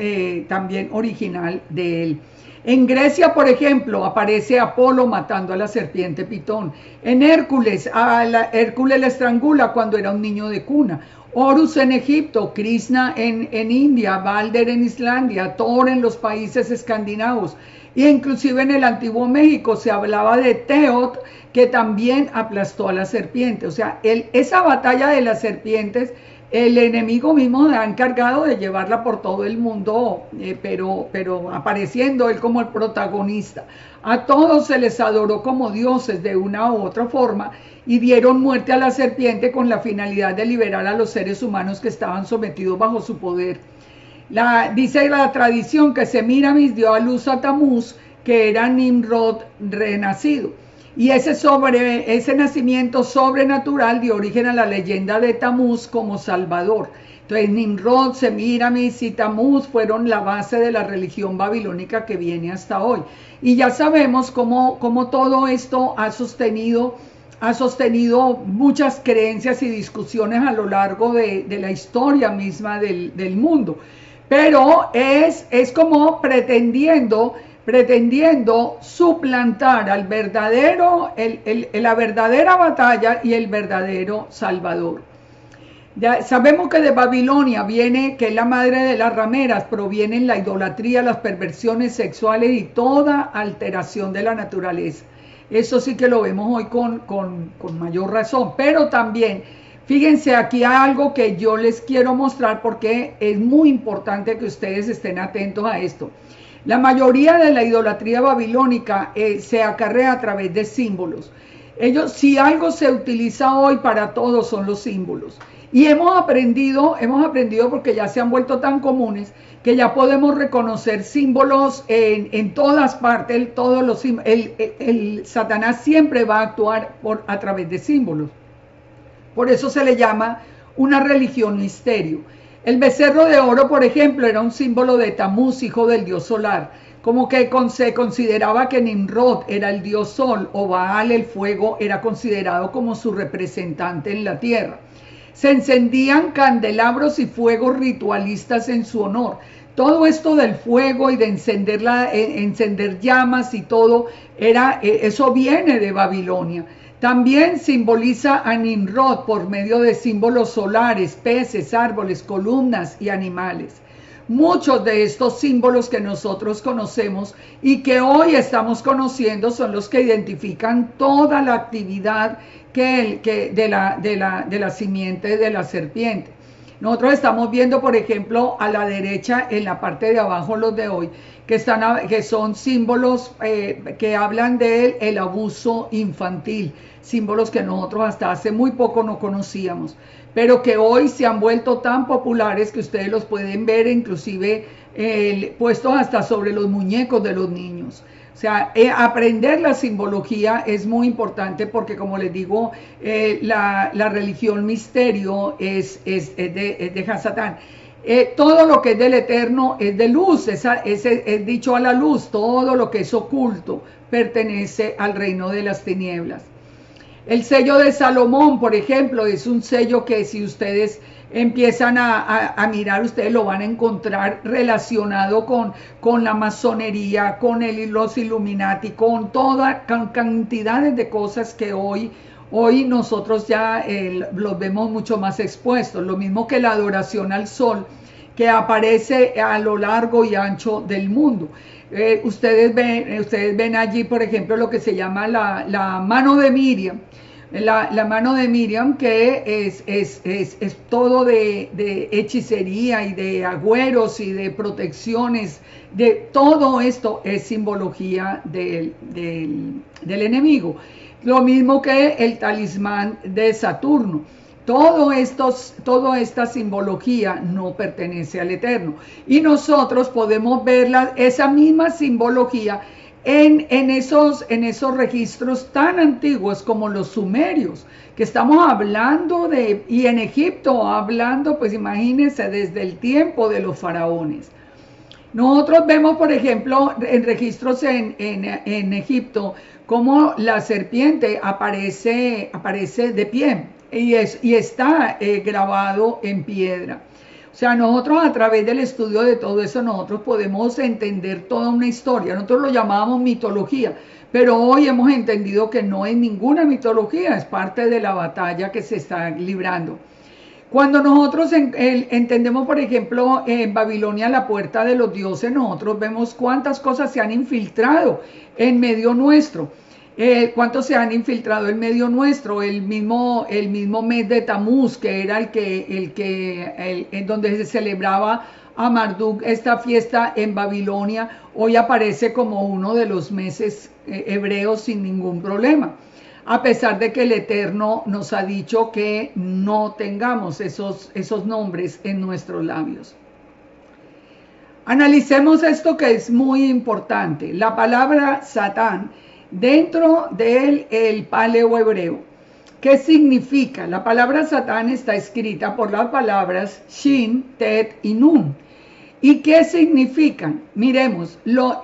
también original de él. En Grecia, por ejemplo, aparece Apolo matando a la serpiente Pitón. En Hércules, Hércules la estrangula cuando era un niño de cuna. Horus en Egipto, Krishna en India, Balder en Islandia, Thor en los países escandinavos. E inclusive en el antiguo México se hablaba de Teot, que también aplastó a la serpiente. O sea, esa batalla de las serpientes, el enemigo mismo se ha encargado de llevarla por todo el mundo, pero apareciendo él como el protagonista. A todos se les adoró como dioses de una u otra forma y dieron muerte a la serpiente con la finalidad de liberar a los seres humanos que estaban sometidos bajo su poder. Dice la tradición que Semiramis dio a luz a Tamuz, que era Nimrod renacido. Y ese nacimiento sobrenatural dio origen a la leyenda de Tamuz como Salvador. Entonces Nimrod, Semiramis y Tamuz fueron la base de la religión babilónica que viene hasta hoy. Y ya sabemos cómo todo esto ha sostenido muchas creencias y discusiones a lo largo de la historia misma del mundo. Pero es como pretendiendo suplantar al la verdadera batalla y el verdadero Salvador. Ya sabemos que de Babilonia viene, que es la madre de las rameras, provienen la idolatría, las perversiones sexuales y toda alteración de la naturaleza. Eso sí que lo vemos hoy con mayor razón, pero también, fíjense, aquí hay algo que yo les quiero mostrar porque es muy importante que ustedes estén atentos a esto. La mayoría de la idolatría babilónica se acarrea a través de símbolos. Si algo se utiliza hoy para todos son los símbolos. Y hemos aprendido porque ya se han vuelto tan comunes que ya podemos reconocer símbolos en todas partes. El Satanás siempre va a actuar a través de símbolos. Por eso se le llama una religión misterio. El becerro de oro, por ejemplo, era un símbolo de Tamuz, hijo del dios solar. Como que se consideraba que Nimrod era el dios sol, o Baal, el fuego, era considerado como su representante en la tierra. Se encendían candelabros y fuegos ritualistas en su honor. Todo esto del fuego y de encender llamas y todo, eso viene de Babilonia. También simboliza a Nimrod por medio de símbolos solares, peces, árboles, columnas y animales. muchos de estos símbolos que nosotros conocemos y que hoy estamos conociendo son los que identifican toda la actividad de la simiente de la serpiente. Nosotros estamos viendo, por ejemplo, a la derecha, en la parte de abajo, los de hoy, que son símbolos que hablan del abuso infantil, símbolos que nosotros hasta hace muy poco no conocíamos, pero que hoy se han vuelto tan populares que ustedes los pueden ver inclusive puestos hasta sobre los muñecos de los niños. O sea, aprender la simbología es muy importante porque, como les digo, la religión misterio es de Hasatán. Todo lo que es del eterno es de luz, es dicho a la luz, todo lo que es oculto pertenece al reino de las tinieblas. El sello de Salomón, por ejemplo, es un sello que si ustedes empiezan a mirar, ustedes lo van a encontrar relacionado con la masonería, con los Illuminati, con cantidades de cosas que hoy nosotros ya los vemos mucho más expuestos. Lo mismo que la adoración al sol, que aparece a lo largo y ancho del mundo. Ustedes ven allí, por ejemplo, lo que se llama la mano de Miriam. La mano de Miriam, que es todo de hechicería y de agüeros y de protecciones, de todo esto es simbología del enemigo. Lo mismo que el talismán de Saturno. Toda esta simbología no pertenece al Eterno. Y nosotros podemos ver esa misma simbología en esos registros tan antiguos como los sumerios, que estamos hablando y en Egipto hablando, pues imagínense, desde el tiempo de los faraones. Nosotros vemos, por ejemplo, en registros en Egipto, cómo la serpiente aparece de pie y está grabado en piedra. O sea, nosotros a través del estudio de todo eso, nosotros podemos entender toda una historia. Nosotros lo llamábamos mitología, pero hoy hemos entendido que no es ninguna mitología, es parte de la batalla que se está librando. Cuando nosotros entendemos, por ejemplo, en Babilonia la puerta de los dioses, nosotros vemos cuántas cosas se han infiltrado en medio nuestro. ¿Cuántos se han infiltrado en medio nuestro? El mismo mes de Tamuz, que era en donde se celebraba a Marduk esta fiesta en Babilonia, hoy aparece como uno de los meses hebreos sin ningún problema, a pesar de que el Eterno nos ha dicho que no tengamos esos nombres en nuestros labios. Analicemos esto que es muy importante. La palabra Satán dentro del paleo hebreo. ¿Qué significa? La palabra Satán está escrita por las palabras Shin, Tet y Nun. ¿Y qué significan? Miremos, la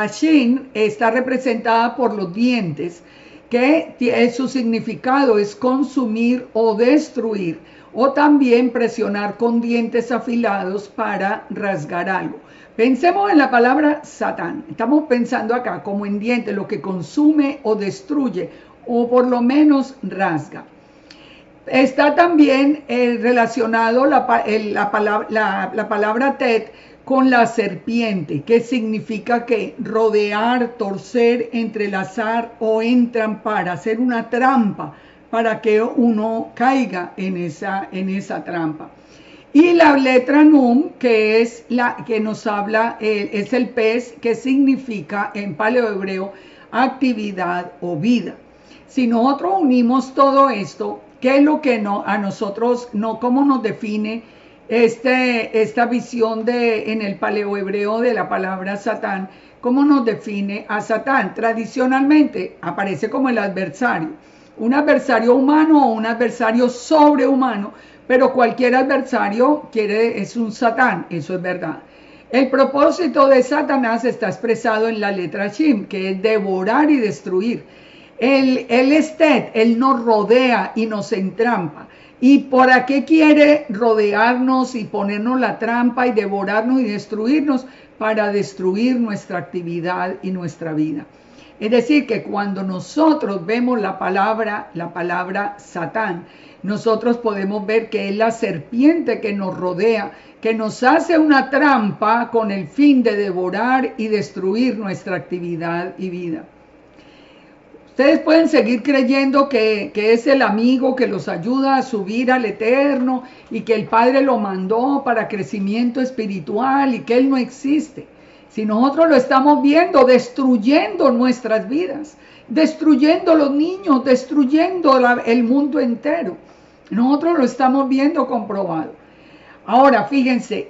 Shin está representada por los dientes, que su significado es consumir o destruir, o también presionar con dientes afilados para rasgar algo. Pensemos en la palabra Satán. Estamos pensando acá como en diente, lo que consume o destruye, o por lo menos rasga. Está también relacionado la palabra Tet con la serpiente, que significa que rodear, torcer, entrelazar o entrampar, hacer una trampa para que uno caiga en esa trampa. Y la letra Nun, que es la que nos habla, es el pez, que significa en paleohebreo actividad o vida. Si nosotros unimos todo esto, ¿qué es lo que a nosotros, cómo nos define esta visión en el paleohebreo de la palabra Satán? ¿Cómo nos define a Satán? Tradicionalmente aparece como el adversario, un adversario humano o un adversario sobrehumano, pero cualquier adversario es un Satán, eso es verdad. El propósito de Satanás está expresado en la letra Shin, que es devorar y destruir. Él es Tet, él nos rodea y nos entrampa. ¿Y para qué quiere rodearnos y ponernos la trampa y devorarnos y destruirnos? Para destruir nuestra actividad y nuestra vida. Es decir, que cuando nosotros vemos la palabra Satán, nosotros podemos ver que es la serpiente que nos rodea, que nos hace una trampa con el fin de devorar y destruir nuestra actividad y vida. Ustedes pueden seguir creyendo que es el amigo que los ayuda a subir al eterno y que el Padre lo mandó para crecimiento espiritual y que Él no existe. Si nosotros lo estamos viendo destruyendo nuestras vidas, destruyendo los niños, destruyendo el mundo entero. Nosotros lo estamos viendo comprobado. Ahora, fíjense,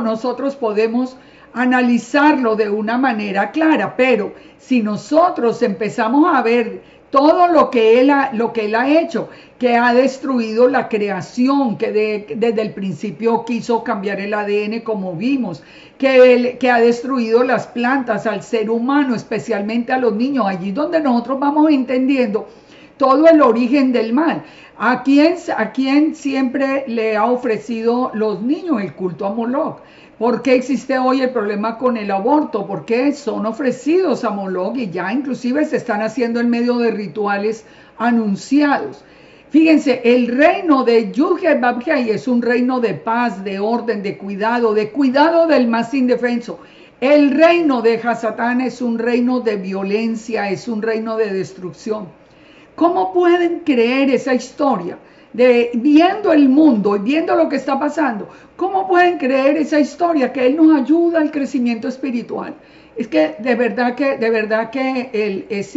nosotros podemos analizarlo de una manera clara, pero si nosotros empezamos a ver todo lo que él ha hecho, que ha destruido la creación, que desde el principio quiso cambiar el ADN como vimos, que ha destruido las plantas, al ser humano, especialmente a los niños, allí donde nosotros vamos entendiendo todo el origen del mal. ¿A quién siempre le ha ofrecido los niños el culto a Moloch? ¿Por qué existe hoy el problema con el aborto? Porque son ofrecidos a Moloch y ya inclusive se están haciendo en medio de rituales anunciados. Fíjense, el reino de Yud-Heh-Vah-Heh es un reino de paz, de orden, de cuidado del más indefenso. El reino de Hasatán es un reino de violencia, es un reino de destrucción. ¿Cómo pueden creer esa historia? Viendo el mundo y viendo lo que está pasando, ¿cómo pueden creer esa historia que Él nos ayuda al crecimiento espiritual? Es que de verdad que es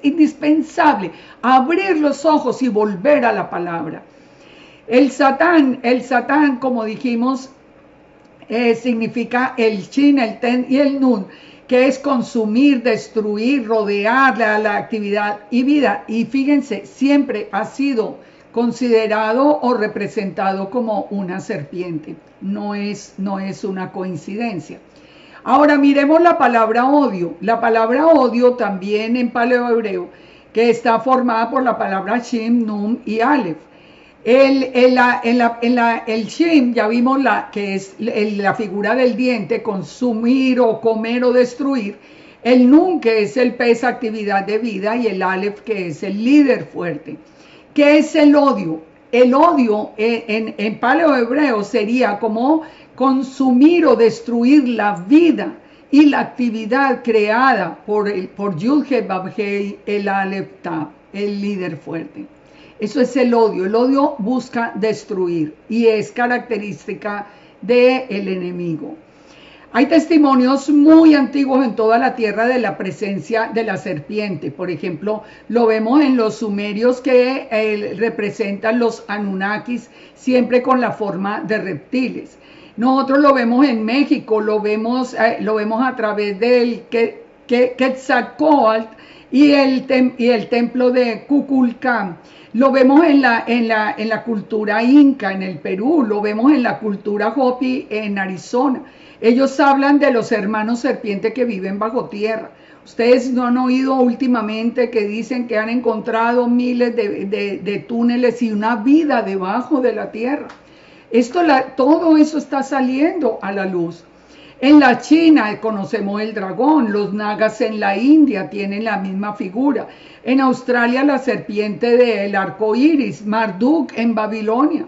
indispensable abrir los ojos y volver a la palabra. El Satán, como dijimos, significa el Shin, el Ten y el Nun, que es consumir, destruir, rodear la actividad y vida. Y fíjense, siempre ha sido considerado o representado como una serpiente. No es una coincidencia. Ahora miremos la palabra odio. La palabra odio también en paleohebreo, que está formada por la palabra Shin, Nun y Aleph. El Shin, ya vimos que es la figura del diente, consumir o comer o destruir. El Nun, que es el pez, actividad de vida, y el Aleph, que es el líder fuerte. ¿Qué es el odio? El odio en paleohebreo sería como consumir o destruir la vida y la actividad creada por Yud-Heh-Vah-Heh, el Aleph Tav, el líder fuerte. Eso es el odio. El odio busca destruir y es característica del enemigo. Hay testimonios muy antiguos en toda la tierra de la presencia de la serpiente. Por ejemplo, lo vemos en los sumerios que representan los Anunnakis siempre con la forma de reptiles. Nosotros lo vemos en México, lo vemos a través del Quetzalcóatl y el templo de Kukulcán. Lo vemos en la cultura inca en el Perú, lo vemos en la cultura Hopi en Arizona. Ellos hablan de los hermanos serpiente que viven bajo tierra. Ustedes no han oído últimamente que dicen que han encontrado miles de túneles y una vida debajo de la tierra. Todo eso está saliendo a la luz. En la China conocemos el dragón, los nagas en la India tienen la misma figura. En Australia la serpiente del arco iris, Marduk en Babilonia.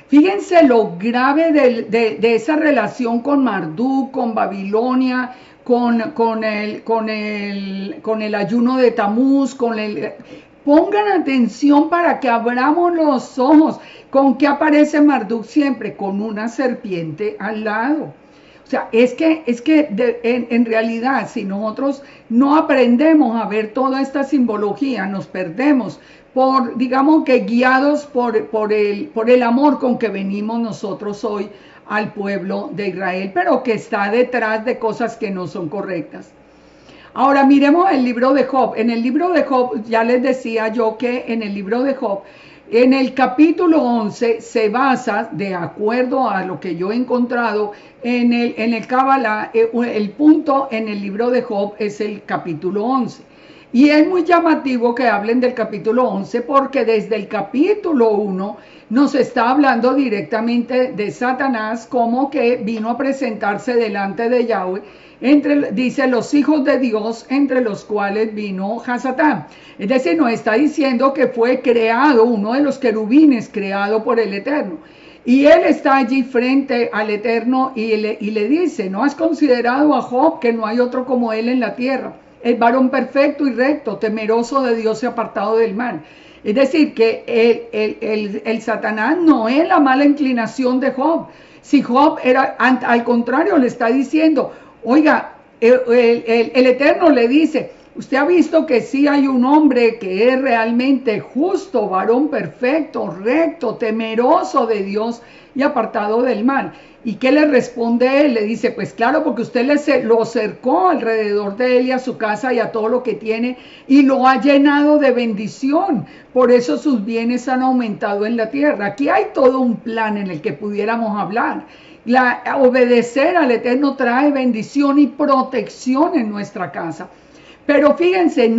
Fíjense lo grave de esa relación con Marduk, con Babilonia, con el ayuno de Tamuz, Pongan atención para que abramos los ojos. ¿Con qué aparece Marduk siempre? Con una serpiente al lado. O sea, en realidad, si nosotros no aprendemos a ver toda esta simbología, nos perdemos digamos que guiados por el amor con que venimos nosotros hoy al pueblo de Israel, pero que está detrás de cosas que no son correctas. Ahora miremos el libro de Job. En el libro de Job, ya les decía yo que en el libro de Job, en el capítulo 11 se basa, de acuerdo a lo que yo he encontrado en el Kabbalah, el punto en el libro de Job es el capítulo 11. Y es muy llamativo que hablen del capítulo 11 porque desde el capítulo 1 nos está hablando directamente de Satanás como que vino a presentarse delante de Yahweh, dice los hijos de Dios, entre los cuales vino Hasatán. Es decir, nos está diciendo que fue creado, uno de los querubines creado por el Eterno. Y él está allí frente al Eterno y le dice, ¿no has considerado a Job, que no hay otro como él en la tierra? El varón perfecto y recto, temeroso de Dios y apartado del mal. Es decir, que el Satanás no es la mala inclinación de Job. Si Job era, al contrario, le está diciendo, oiga, el Eterno le dice, usted ha visto que sí hay un hombre que es realmente justo, varón perfecto, recto, temeroso de Dios y apartado del mal. ¿Y qué le responde él? Le dice, pues claro, porque usted lo cercó alrededor de él y a su casa y a todo lo que tiene y lo ha llenado de bendición. Por eso sus bienes han aumentado en la tierra. Aquí hay todo un plan en el que pudiéramos hablar. Obedecer al Eterno trae bendición y protección en nuestra casa. Pero fíjense,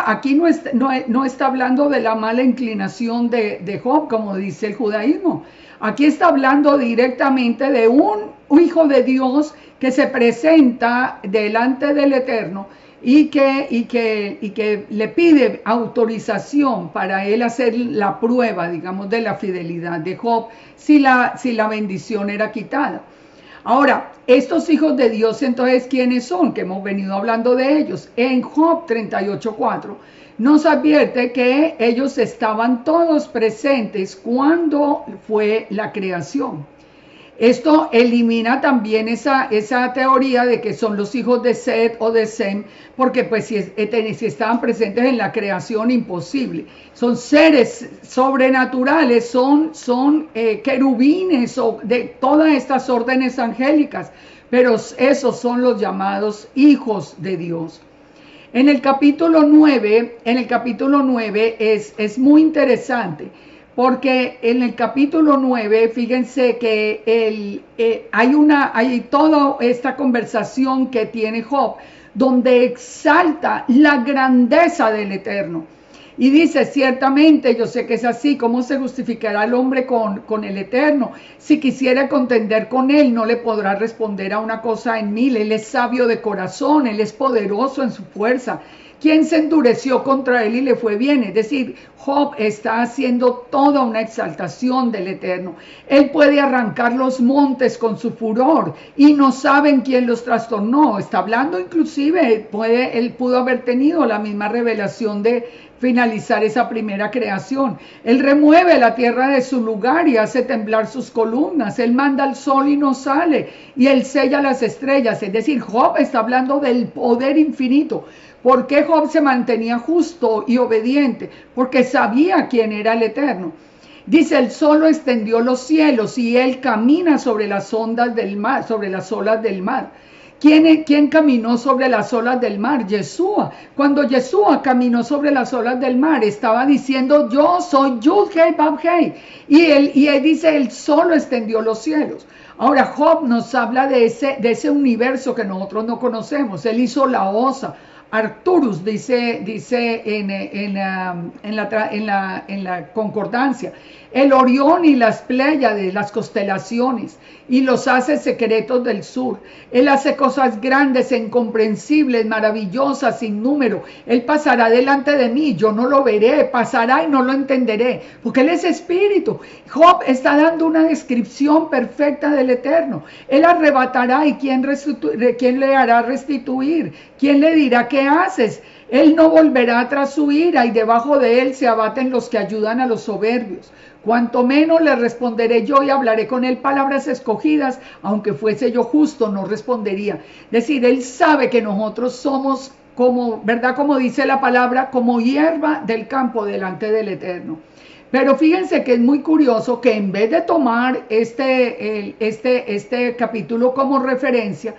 aquí no está hablando de la mala inclinación de Job, como dice el judaísmo. Aquí está hablando directamente de un hijo de Dios que se presenta delante del Eterno y que le pide autorización para él hacer la prueba, digamos, de la fidelidad de Job, si la bendición era quitada. Ahora, estos hijos de Dios, entonces, ¿quiénes son? Que hemos venido hablando de ellos. En Job 38:4 nos advierte que ellos estaban todos presentes cuando fue la creación. Esto elimina también esa teoría de que son los hijos de Set o de Sem, porque pues si estaban presentes en la creación, imposible. Son seres sobrenaturales, son querubines o de todas estas órdenes angélicas, pero esos son los llamados hijos de Dios. En el capítulo 9 es muy interesante. Porque en el capítulo 9, fíjense que hay toda esta conversación que tiene Job, donde exalta la grandeza del Eterno. Y dice, ciertamente, yo sé que es así, ¿cómo se justificará el hombre con el Eterno? Si quisiera contender con él, no le podrá responder a una cosa en mil. Él es sabio de corazón, él es poderoso en su fuerza. ¿Quién se endureció contra él y le fue bien? Es decir, Job está haciendo toda una exaltación del Eterno. Él puede arrancar los montes con su furor y no saben quién los trastornó. Está hablando inclusive, él pudo haber tenido la misma revelación de finalizar esa primera creación. Él remueve la tierra de su lugar y hace temblar sus columnas. Él manda al sol y no sale, y él sella las estrellas. Es decir, Job está hablando del poder infinito. ¿Por qué Job se mantenía justo y obediente? Porque sabía quién era el Eterno. Dice, él solo extendió los cielos y él camina sobre las ondas del mar, sobre las olas del mar. ¿Quién caminó sobre las olas del mar? Yeshua. Cuando Yeshua caminó sobre las olas del mar, estaba diciendo, yo soy Yud-Hei Vav-Hei. Y él dice, él solo extendió los cielos. Ahora, Job nos habla de ese universo que nosotros no conocemos. Él hizo la osa. Arcturus dice en la concordancia, el Orión y las Pléyades, las constelaciones, y los hace secretos del sur. Él hace cosas grandes, incomprensibles, maravillosas, sin número. Él pasará delante de mí, yo no lo veré, pasará y no lo entenderé, porque él es espíritu. Job está dando una descripción perfecta del Eterno. Él arrebatará y ¿quién le hará restituir? ¿Quién le dirá qué haces? Él no volverá tras su ira y debajo de él se abaten los que ayudan a los soberbios. Cuanto menos le responderé yo y hablaré con él palabras escogidas, aunque fuese yo justo, no respondería. Es decir, él sabe que nosotros somos como, ¿verdad? Como dice la palabra, como hierba del campo delante del Eterno. Pero fíjense que es muy curioso que en vez de tomar este capítulo como referencia,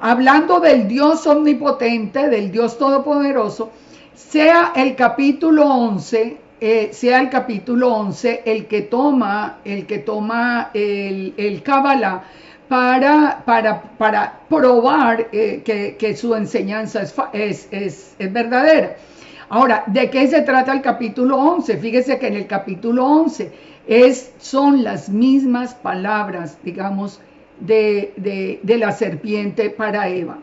hablando del Dios omnipotente, del Dios todopoderoso, sea el capítulo 11 el que toma el Kabbalah para probar que su enseñanza es verdadera. Ahora, ¿de qué se trata el capítulo 11? Fíjese que en el capítulo 11 son las mismas palabras, digamos, de la serpiente para Eva.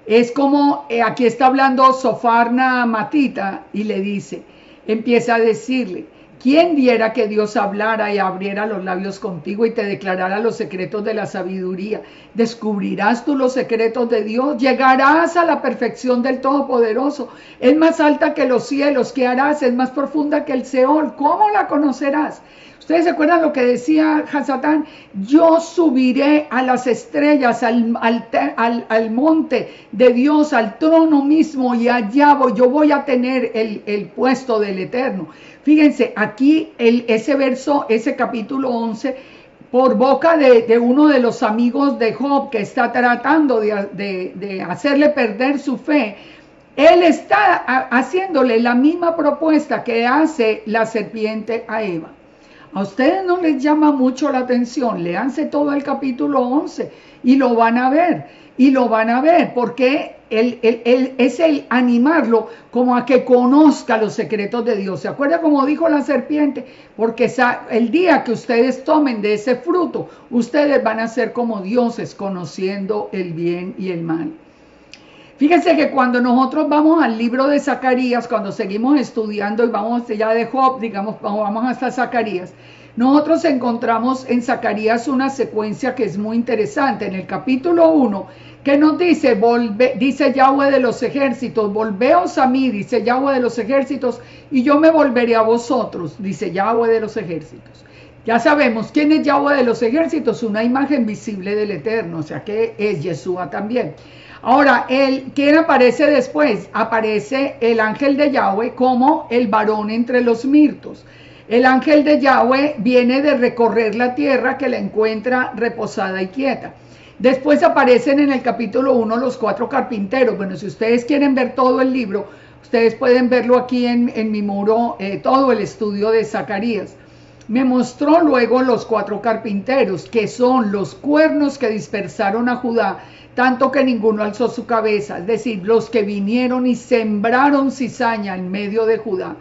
Es como, aquí está hablando Sofarna Matita y le dice, empieza a decirle, ¿quién diera que Dios hablara y abriera los labios contigo y te declarara los secretos de la sabiduría? ¿Descubrirás tú los secretos de Dios? ¿Llegarás a la perfección del Todopoderoso? Es más alta que los cielos, ¿qué harás? Es más profunda que el Seol, ¿cómo la conocerás? ¿Ustedes se acuerdan lo que decía Hasatán? Yo subiré a las estrellas, al monte de Dios, al trono mismo, y allá yo voy a tener el puesto del Eterno. Fíjense, aquí ese verso, ese capítulo 11, por boca de uno de los amigos de Job que está tratando de hacerle perder su fe, él está haciéndole la misma propuesta que hace la serpiente a Eva. ¿A ustedes no les llama mucho la atención? Léanse todo el capítulo 11 y lo van a ver. Y lo van a ver porque es el animarlo como a que conozca los secretos de Dios. ¿Se acuerda como dijo la serpiente? Porque el día que ustedes tomen de ese fruto, ustedes van a ser como dioses, conociendo el bien y el mal. Fíjense que cuando nosotros vamos al libro de Zacarías, cuando seguimos estudiando y vamos ya de Job, digamos, vamos hasta Zacarías, nosotros encontramos en Zacarías una secuencia que es muy interesante. En el capítulo 1, que nos dice, dice Yahweh de los ejércitos, volveos a mí, dice Yahweh de los ejércitos, y yo me volveré a vosotros, dice Yahweh de los ejércitos. Ya sabemos quién es Yahweh de los ejércitos, una imagen visible del Eterno, o sea que es Yeshua también. Ahora, ¿quién aparece después? Aparece el ángel de Yahweh como el varón entre los mirtos. El ángel de Yahweh viene de recorrer la tierra que la encuentra reposada y quieta. Después aparecen en el capítulo 1 los 4 carpinteros. Bueno, si ustedes quieren ver todo el libro, ustedes pueden verlo aquí en mi muro, todo el estudio de Zacarías. Me mostró luego los 4 carpinteros, que son los cuernos que dispersaron a Judá, tanto que ninguno alzó su cabeza, es decir, los que vinieron y sembraron cizaña en medio de Judá.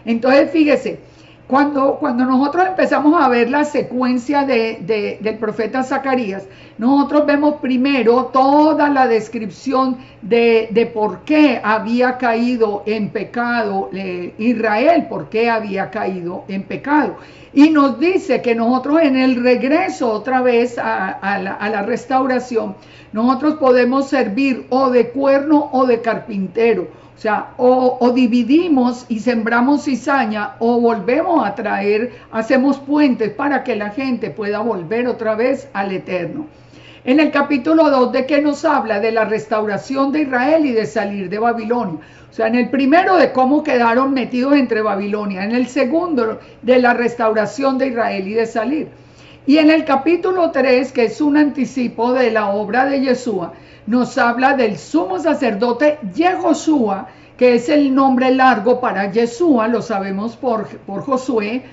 Entonces, fíjese, cuando nosotros empezamos a ver la secuencia del profeta Zacarías, nosotros vemos primero toda la descripción de por qué había caído en pecado Israel, por qué había caído en pecado. Y nos dice que nosotros en el regreso otra vez a la restauración, nosotros podemos servir o de cuerno o de carpintero. O sea, o dividimos y sembramos cizaña o volvemos a traer, hacemos puentes para que la gente pueda volver otra vez al Eterno. En el capítulo 2, ¿de qué nos habla? De la restauración de Israel y de salir de Babilonia. O sea, en el primero de cómo quedaron metidos entre Babilonia. En el segundo, de la restauración de Israel y de salir. Y en el capítulo 3, que es un anticipo de la obra de Yeshua, nos habla del sumo sacerdote Yehoshua, que es el nombre largo para Yeshua, lo sabemos por Josué,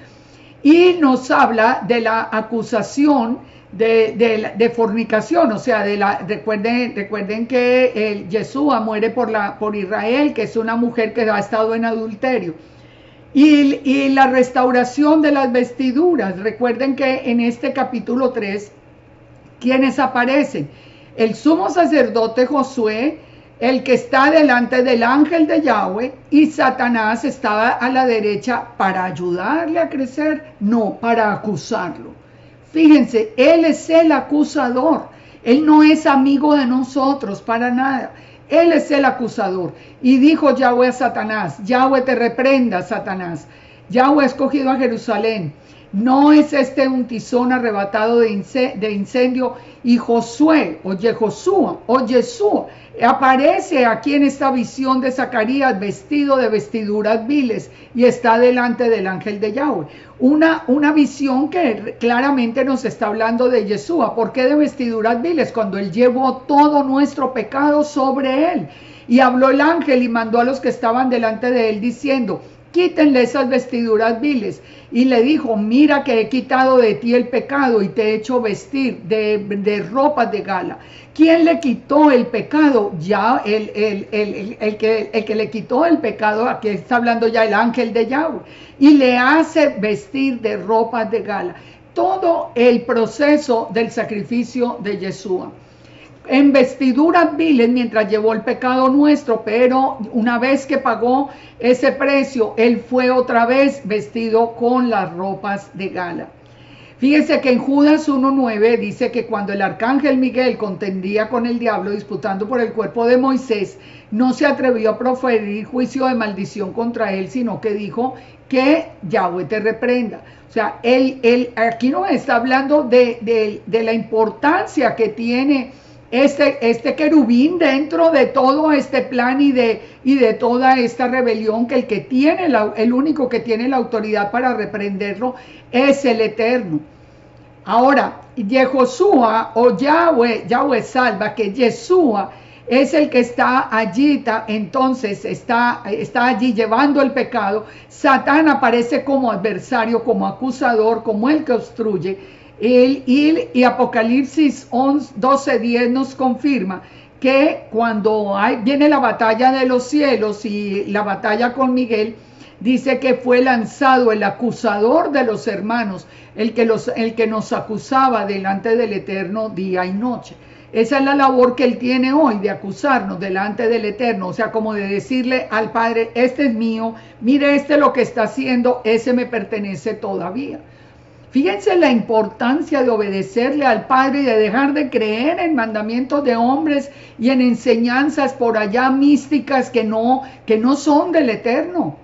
y nos habla de la acusación de fornicación, o sea, recuerden que Yeshua muere por Israel, que es una mujer que ha estado en adulterio. Y la restauración de las vestiduras, recuerden que en este capítulo 3, ¿quiénes aparecen? El sumo sacerdote Josué, el que está delante del ángel de Yahweh, y Satanás estaba a la derecha para ayudarle a crecer, no para acusarlo. Fíjense, él es el acusador, él no es amigo de nosotros para nada. Él es el acusador. Y dijo Yahweh a Satanás, Yahweh te reprenda, Satanás. Yahweh ha escogido a Jerusalén. ¿No es este un tizón arrebatado de incendio? Y Josué, o Yehoshua, o Yeshua, aparece aquí en esta visión de Zacarías vestido de vestiduras viles y está delante del ángel de Yahweh. Una visión que claramente nos está hablando de Yeshua. ¿Por qué de vestiduras viles? Cuando él llevó todo nuestro pecado sobre él. Y habló el ángel y mandó a los que estaban delante de él diciendo, quítenle esas vestiduras viles. Y le dijo, mira que he quitado de ti el pecado y te he hecho vestir de ropas de gala. ¿Quién le quitó el pecado? Ya el que le quitó el pecado, aquí está hablando ya el ángel de Yahweh, y le hace vestir de ropas de gala. Todo el proceso del sacrificio de Yeshua. En vestiduras viles mientras llevó el pecado nuestro, pero una vez que pagó ese precio, él fue otra vez vestido con las ropas de gala. Fíjese que en Judas 1:9 dice que cuando el arcángel Miguel contendía con el diablo disputando por el cuerpo de Moisés, no se atrevió a proferir juicio de maldición contra él, sino que dijo que Yahweh te reprenda. O sea, él aquí nos está hablando de la importancia que tiene este querubín dentro de todo este plan y de toda esta rebelión, que el único que tiene la autoridad para reprenderlo es el Eterno. Ahora, Yehoshua o Yahweh salva, que Yeshua es el que está allí, entonces está allí llevando el pecado. Satán aparece como adversario, como acusador, como el que obstruye. Y Apocalipsis 12:10 nos confirma que cuando viene la batalla de los cielos y la batalla con Miguel, dice que fue lanzado el acusador de los hermanos, el que nos acusaba delante del Eterno día y noche. Esa es la labor que él tiene hoy, de acusarnos delante del Eterno, o sea, como de decirle al Padre, este es mío, mire lo que está haciendo, ese me pertenece todavía. Fíjense la importancia de obedecerle al Padre y de dejar de creer en mandamientos de hombres y en enseñanzas por allá místicas que no son del Eterno.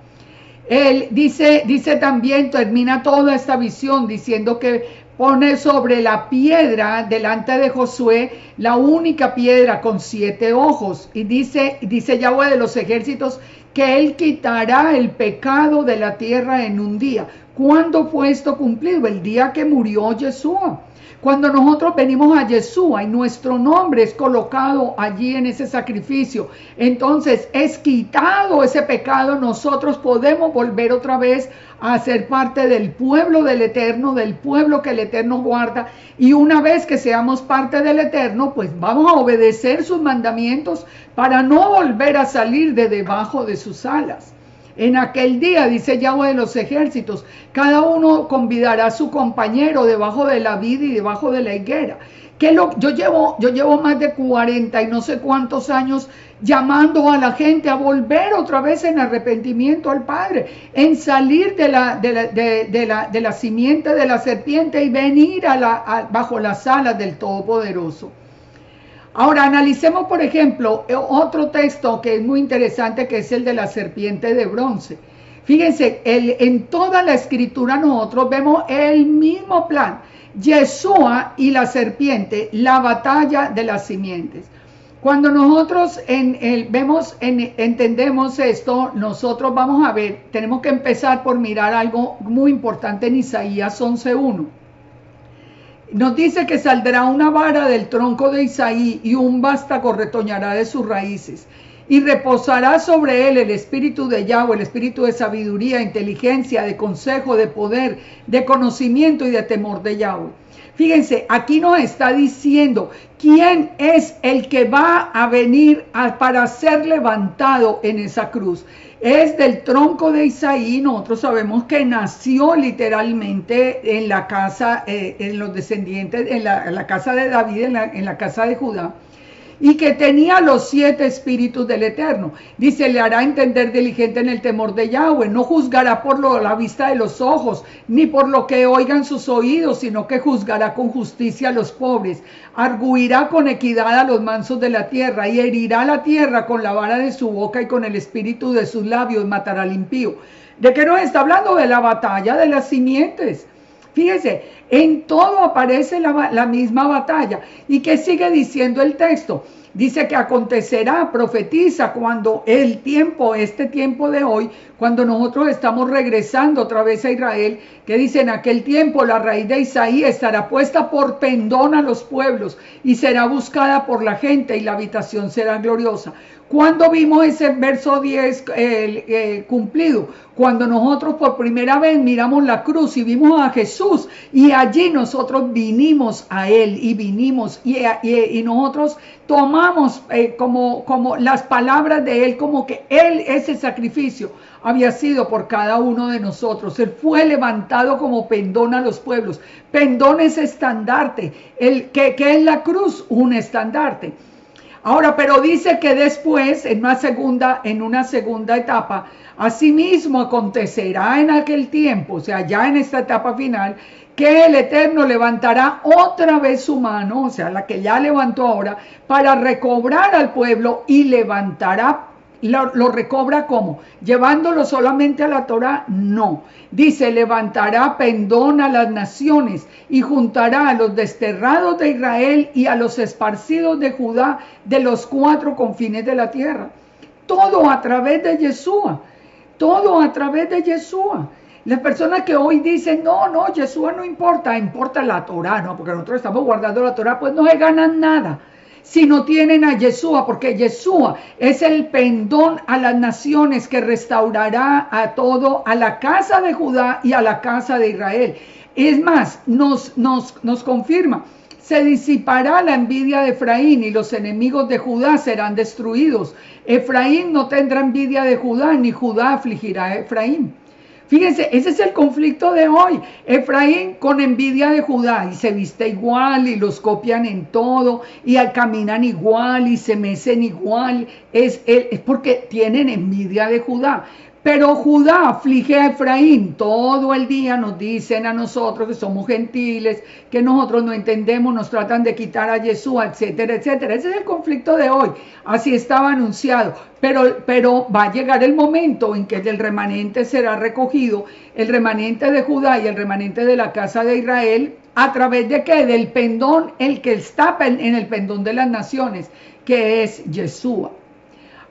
Él dice también, termina toda esta visión diciendo que pone sobre la piedra delante de Josué la única piedra con 7 ojos. Y dice Yahweh de los ejércitos que él quitará el pecado de la tierra en un día. ¿Cuándo fue esto cumplido? El día que murió Yeshua. Cuando nosotros venimos a Yeshua y nuestro nombre es colocado allí en ese sacrificio, entonces es quitado ese pecado, nosotros podemos volver otra vez a ser parte del pueblo del Eterno, del pueblo que el Eterno guarda, y una vez que seamos parte del Eterno, pues vamos a obedecer sus mandamientos para no volver a salir de debajo de sus alas. En aquel día, dice Yahweh de los ejércitos, cada uno convidará a su compañero debajo de la vid y debajo de la higuera. Yo llevo más de 40 y no sé cuántos años llamando a la gente a volver otra vez en arrepentimiento al Padre, en salir de la simiente de la serpiente y venir bajo las alas del Todopoderoso. Ahora analicemos, por ejemplo, otro texto que es muy interesante, que es el de la serpiente de bronce. Fíjense, en toda la escritura nosotros vemos el mismo plan. Yeshua y la serpiente, la batalla de las simientes. Cuando nosotros entendemos esto, nosotros vamos a ver, tenemos que empezar por mirar algo muy importante en Isaías 11:1. Nos dice que saldrá una vara del tronco de Isaí y un vástago retoñará de sus raíces. Y reposará sobre él el espíritu de Yahweh, el espíritu de sabiduría, inteligencia, de consejo, de poder, de conocimiento y de temor de Yahweh. Fíjense, aquí nos está diciendo quién es el que va a venir para ser levantado en esa cruz. Es del tronco de Isaí. Nosotros sabemos que nació literalmente en la casa, en los descendientes, en la casa de David, en la casa de Judá, y que tenía los 7 espíritus del Eterno. Dice, le hará entender diligente en el temor de Yahweh, no juzgará por la vista de los ojos, ni por lo que oigan sus oídos, sino que juzgará con justicia a los pobres, arguirá con equidad a los mansos de la tierra, y herirá la tierra con la vara de su boca y con el espíritu de sus labios matará al impío. ¿De qué nos está hablando? De la batalla de las simientes. Fíjese, en todo aparece la misma batalla. ¿Y qué sigue diciendo el texto? Dice que acontecerá, profetiza cuando el tiempo, este tiempo de hoy, cuando nosotros estamos regresando otra vez a Israel, que dice en aquel tiempo la raíz de Isaí estará puesta por pendón a los pueblos y será buscada por la gente y la habitación será gloriosa. ¿Cuándo vimos ese verso 10 cumplido? Cuando nosotros por primera vez miramos la cruz y vimos a Jesús y allí nosotros vinimos a Él y vinimos y nosotros tomamos como las palabras de Él, como que Él, ese sacrificio había sido por cada uno de nosotros. Él fue levantado como pendón a los pueblos. Pendón es estandarte. ¿Qué es la cruz? Un estandarte. Ahora, pero dice que después, en una segunda etapa, asimismo acontecerá en aquel tiempo, o sea, ya en esta etapa final, que el Eterno levantará otra vez su mano, o sea, la que ya levantó ahora, para recobrar al pueblo y levantará. ¿Lo recobra cómo? ¿Llevándolo solamente a la Torá? No. Dice, levantará pendón a las naciones y juntará a los desterrados de Israel y a los esparcidos de Judá de los 4 confines de la tierra. Todo a través de Yeshua. Todo a través de Yeshua. Las personas que hoy dicen, no, Yeshua no importa, importa la Torá, no, porque nosotros estamos guardando la Torá, pues no se ganan nada si no tienen a Yeshua, porque Yeshua es el pendón a las naciones que restaurará a todo, a la casa de Judá y a la casa de Israel. Es más, nos confirma, se disipará la envidia de Efraín y los enemigos de Judá serán destruidos. Efraín no tendrá envidia de Judá, ni Judá afligirá a Efraín. Fíjense, ese es el conflicto de hoy. Efraín con envidia de Judá y se viste igual y los copian en todo y caminan igual y se mecen igual. Es porque tienen envidia de Judá. Pero Judá aflige a Efraín. Todo el día nos dicen a nosotros que somos gentiles, que nosotros no entendemos, nos tratan de quitar a Yeshua, etcétera, etcétera. Ese es el conflicto de hoy. Así estaba anunciado. Pero va a llegar el momento en que el remanente será recogido, el remanente de Judá y el remanente de la casa de Israel, ¿a través de qué? Del pendón, el que está en el pendón de las naciones, que es Yeshua.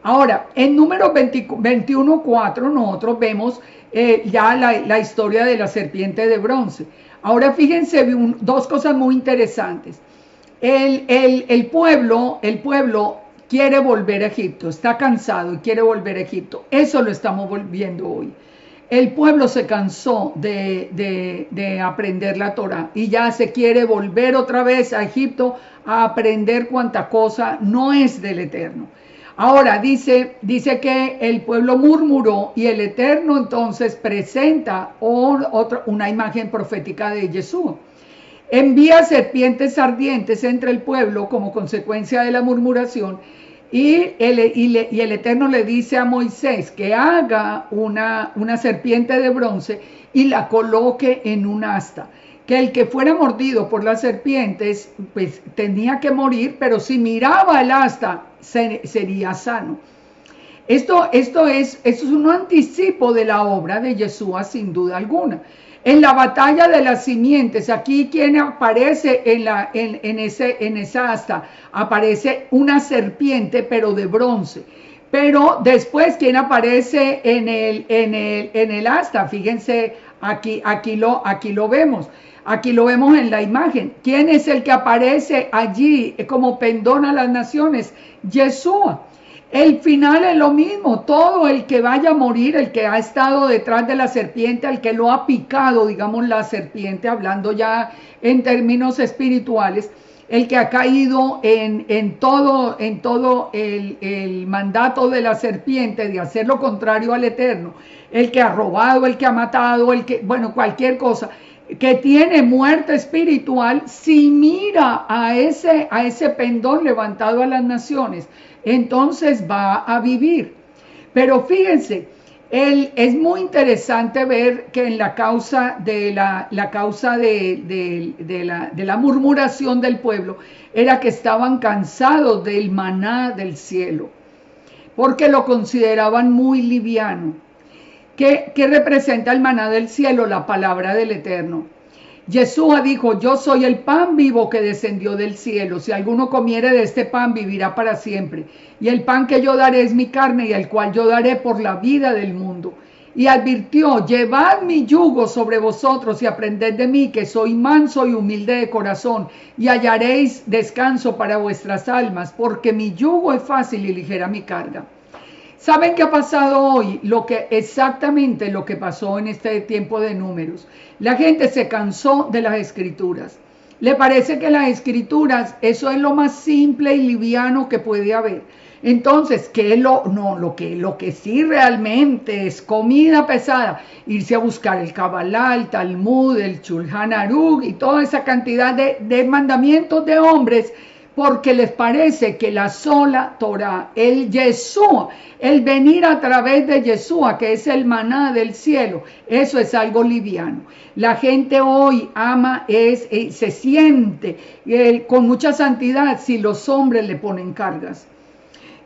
Ahora, en Números 21:4 nosotros vemos ya la historia de la serpiente de bronce. Ahora fíjense dos cosas muy interesantes. El pueblo quiere volver a Egipto, está cansado y quiere volver a Egipto. Eso lo estamos viendo hoy. El pueblo se cansó de aprender la Torá y ya se quiere volver otra vez a Egipto a aprender cuanta cosa no es del Eterno. Ahora dice que el pueblo murmuró y el Eterno entonces presenta una imagen profética de Yeshua. Envía serpientes ardientes entre el pueblo como consecuencia de la murmuración y el Eterno le dice a Moisés que haga una serpiente de bronce y la coloque en un asta. Que el que fuera mordido por las serpientes, pues tenía que morir, pero si miraba el asta, sería sano. Esto es un anticipo de la obra de Yeshua, sin duda alguna. En la batalla de las simientes, aquí quien aparece en esa asta, aparece una serpiente, pero de bronce. Pero después, ¿quién aparece en el asta? Fíjense, aquí lo vemos. Aquí lo vemos en la imagen. ¿Quién es el que aparece allí como pendón a las naciones? Yeshua. El final es lo mismo. Todo el que vaya a morir, el que ha estado detrás de la serpiente, el que lo ha picado, digamos, la serpiente, hablando ya en términos espirituales, el que ha caído en todo el mandato de la serpiente de hacer lo contrario al Eterno, el que ha robado, el que ha matado, cualquier cosa, que tiene muerte espiritual, si mira a ese pendón levantado a las naciones, entonces va a vivir. Pero fíjense, es muy interesante ver que en la causa de la murmuración del pueblo era que estaban cansados del maná del cielo, porque lo consideraban muy liviano. ¿Qué representa el maná del cielo? La palabra del Eterno. Yeshua dijo, yo soy el pan vivo que descendió del cielo. Si alguno comiere de este pan, vivirá para siempre. Y el pan que yo daré es mi carne, y el cual yo daré por la vida del mundo. Y advirtió, llevad mi yugo sobre vosotros y aprended de mí, que soy manso y humilde de corazón, y hallaréis descanso para vuestras almas, porque mi yugo es fácil y ligera mi carga. ¿Saben qué ha pasado hoy? Exactamente lo que pasó en este tiempo de Números. La gente se cansó de las escrituras. Le parece que las escrituras, eso es lo más simple y liviano que puede haber. Entonces, lo que sí realmente es comida pesada, irse a buscar el Kabbalah, el Talmud, el Shulchan Aruch y toda esa cantidad de mandamientos de hombres, porque les parece que la sola Torah, el Yeshua, el venir a través de Yeshua, que es el maná del cielo, eso es algo liviano. La gente hoy ama, se siente con mucha santidad si los hombres le ponen cargas.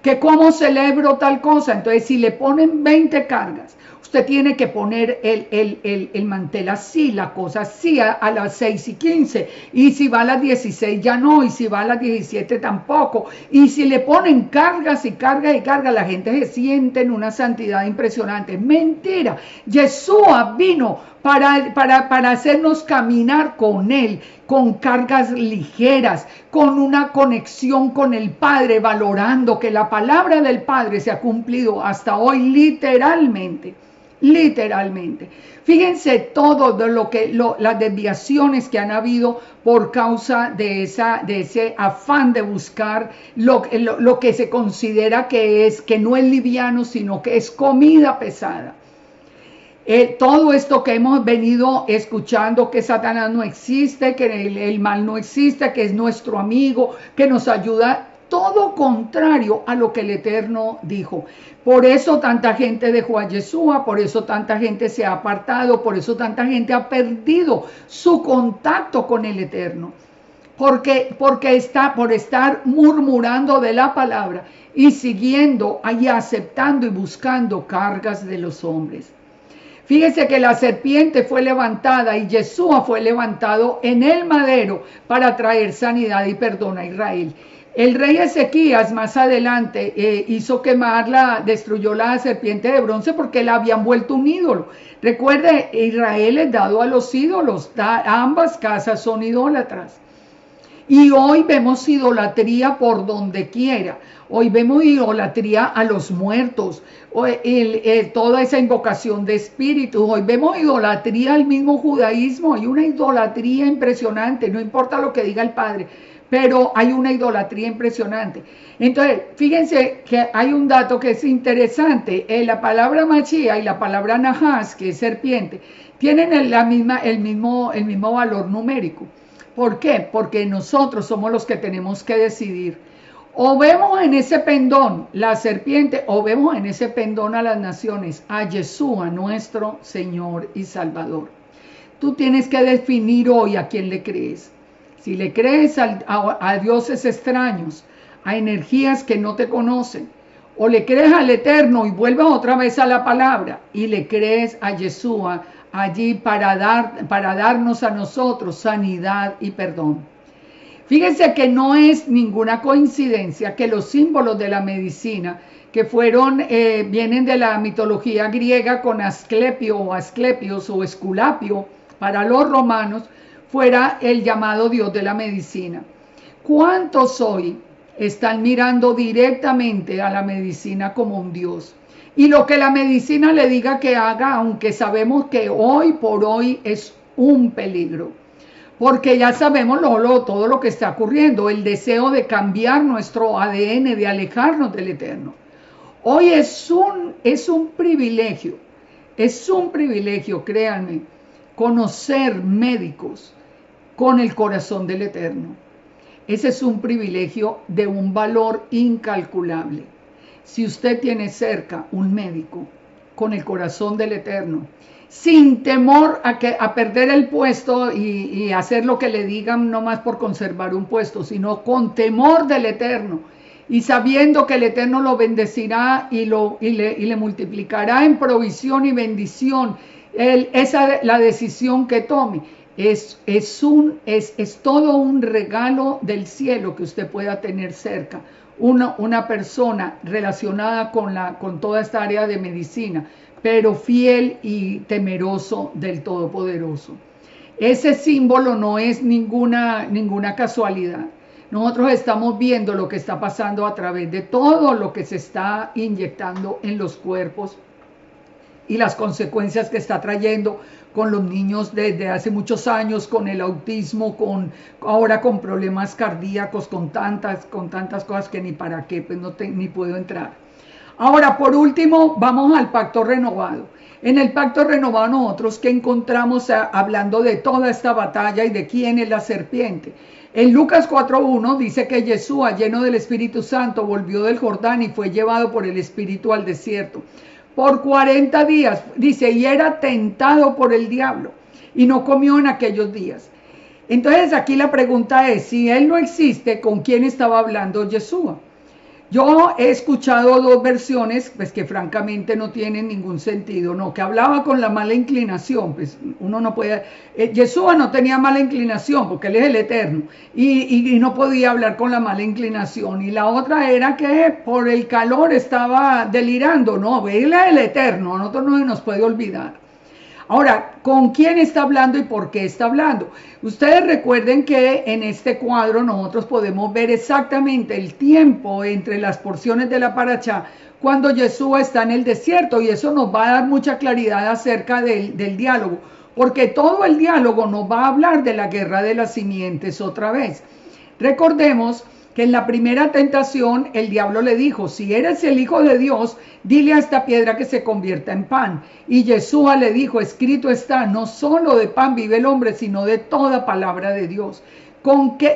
Que cómo celebro tal cosa, entonces si le ponen 20 cargas, usted tiene que poner el mantel así, la cosa así, a las 6:15, y si va a las 16 ya no, y si va a las 17 tampoco, y si le ponen cargas y cargas y cargas, la gente se siente en una santidad impresionante. Mentira, Yeshua vino para hacernos caminar con Él, con cargas ligeras, con una conexión con el Padre, valorando que la palabra del Padre se ha cumplido hasta hoy literalmente. Fíjense todo las desviaciones que han habido por causa de ese afán de buscar lo que se considera que no es liviano, sino que es comida pesada. Todo esto que hemos venido escuchando, que Satanás no existe, que el mal no existe, que es nuestro amigo, que nos ayuda, todo contrario a lo que el Eterno dijo. Por eso tanta gente dejó a Yeshua, por eso tanta gente se ha apartado, por eso tanta gente ha perdido su contacto con el Eterno. Porque está por estar murmurando de la palabra y siguiendo ahí, aceptando y buscando cargas de los hombres. Fíjese que la serpiente fue levantada y Yeshua fue levantado en el madero para traer sanidad y perdón a Israel. El rey Ezequías más adelante destruyó la serpiente de bronce porque la habían vuelto un ídolo. Recuerde, Israel es dado a los ídolos, ambas casas son idólatras. Y hoy vemos idolatría por donde quiera. Hoy vemos idolatría a los muertos, toda esa invocación de espíritus. Hoy vemos idolatría al mismo judaísmo. Hay una idolatría impresionante, no importa lo que diga el Padre, pero hay una idolatría impresionante. Entonces, fíjense que hay un dato que es interesante. La palabra Mashiach y la palabra Nahas, que es serpiente, tienen el mismo valor numérico. ¿Por qué? Porque nosotros somos los que tenemos que decidir. O vemos en ese pendón la serpiente, o vemos en ese pendón a las naciones, a Yeshua, nuestro Señor y Salvador. Tú tienes que definir hoy a quién le crees. Si le crees a dioses extraños, a energías que no te conocen, o le crees al Eterno y vuelves otra vez a la palabra, y le crees a Yeshua, allí para darnos a nosotros sanidad y perdón. Fíjense que no es ninguna coincidencia que los símbolos de la medicina que vienen de la mitología griega con Asclepio o Asclepios o Esculapio para los romanos fuera el llamado Dios de la medicina. ¿Cuántos hoy están mirando directamente a la medicina como un Dios? Y lo que la medicina le diga que haga, aunque sabemos que hoy por hoy es un peligro, porque ya sabemos todo lo que está ocurriendo, el deseo de cambiar nuestro ADN, de alejarnos del Eterno. Hoy es un privilegio, créanme, conocer médicos con el corazón del Eterno. Ese es un privilegio de un valor incalculable. Si usted tiene cerca un médico con el corazón del Eterno, sin temor a perder el puesto y hacer lo que le digan no más por conservar un puesto, sino con temor del Eterno y sabiendo que el Eterno lo bendecirá y le multiplicará en provisión y bendición, la decisión que tome, es todo un regalo del cielo que usted pueda tener cerca. Una persona relacionada con toda esta área de medicina, pero fiel y temeroso del Todopoderoso. Ese símbolo no es ninguna casualidad. Nosotros estamos viendo lo que está pasando a través de todo lo que se está inyectando en los cuerpos y las consecuencias que está trayendo con los niños desde hace muchos años, con el autismo, ahora con problemas cardíacos, con tantas cosas que ni para qué, pues ni puedo entrar. Ahora, por último, vamos al pacto renovado. En el pacto renovado nosotros que encontramos hablando de toda esta batalla y de quién es la serpiente. En Lucas 4:1 dice que Yeshua, lleno del Espíritu Santo, volvió del Jordán y fue llevado por el Espíritu al desierto. Por 40 días, dice, y era tentado por el diablo y no comió en aquellos días. Entonces aquí la pregunta es, si él no existe, ¿con quién estaba hablando Yeshua? Yo he escuchado dos versiones, pues que francamente no tienen ningún sentido, no, que hablaba con la mala inclinación, pues uno no puede, Yeshua no tenía mala inclinación porque él es el Eterno y no podía hablar con la mala inclinación, y la otra era que por el calor estaba delirando, no, él es el Eterno, a nosotros no se nos puede olvidar. Ahora, ¿con quién está hablando y por qué está hablando? Ustedes recuerden que en este cuadro nosotros podemos ver exactamente el tiempo entre las porciones de la paracha cuando Yeshua está en el desierto, y eso nos va a dar mucha claridad acerca del diálogo, porque todo el diálogo nos va a hablar de la guerra de las simientes otra vez. Recordemos que en la primera tentación el diablo le dijo, si eres el Hijo de Dios, dile a esta piedra que se convierta en pan. Y Yeshua le dijo, escrito está, no solo de pan vive el hombre, sino de toda palabra de Dios.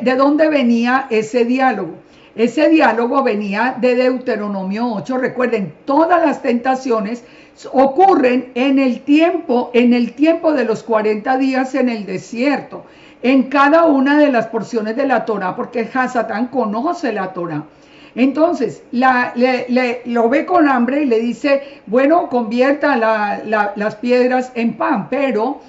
¿De dónde venía ese diálogo? Ese diálogo venía de Deuteronomio 8. Recuerden, todas las tentaciones ocurren en el tiempo de los 40 días en el desierto, en cada una de las porciones de la Torá, porque Hasatán conoce la Torá. Entonces, lo ve con hambre y le dice, bueno, convierta las piedras en pan, pero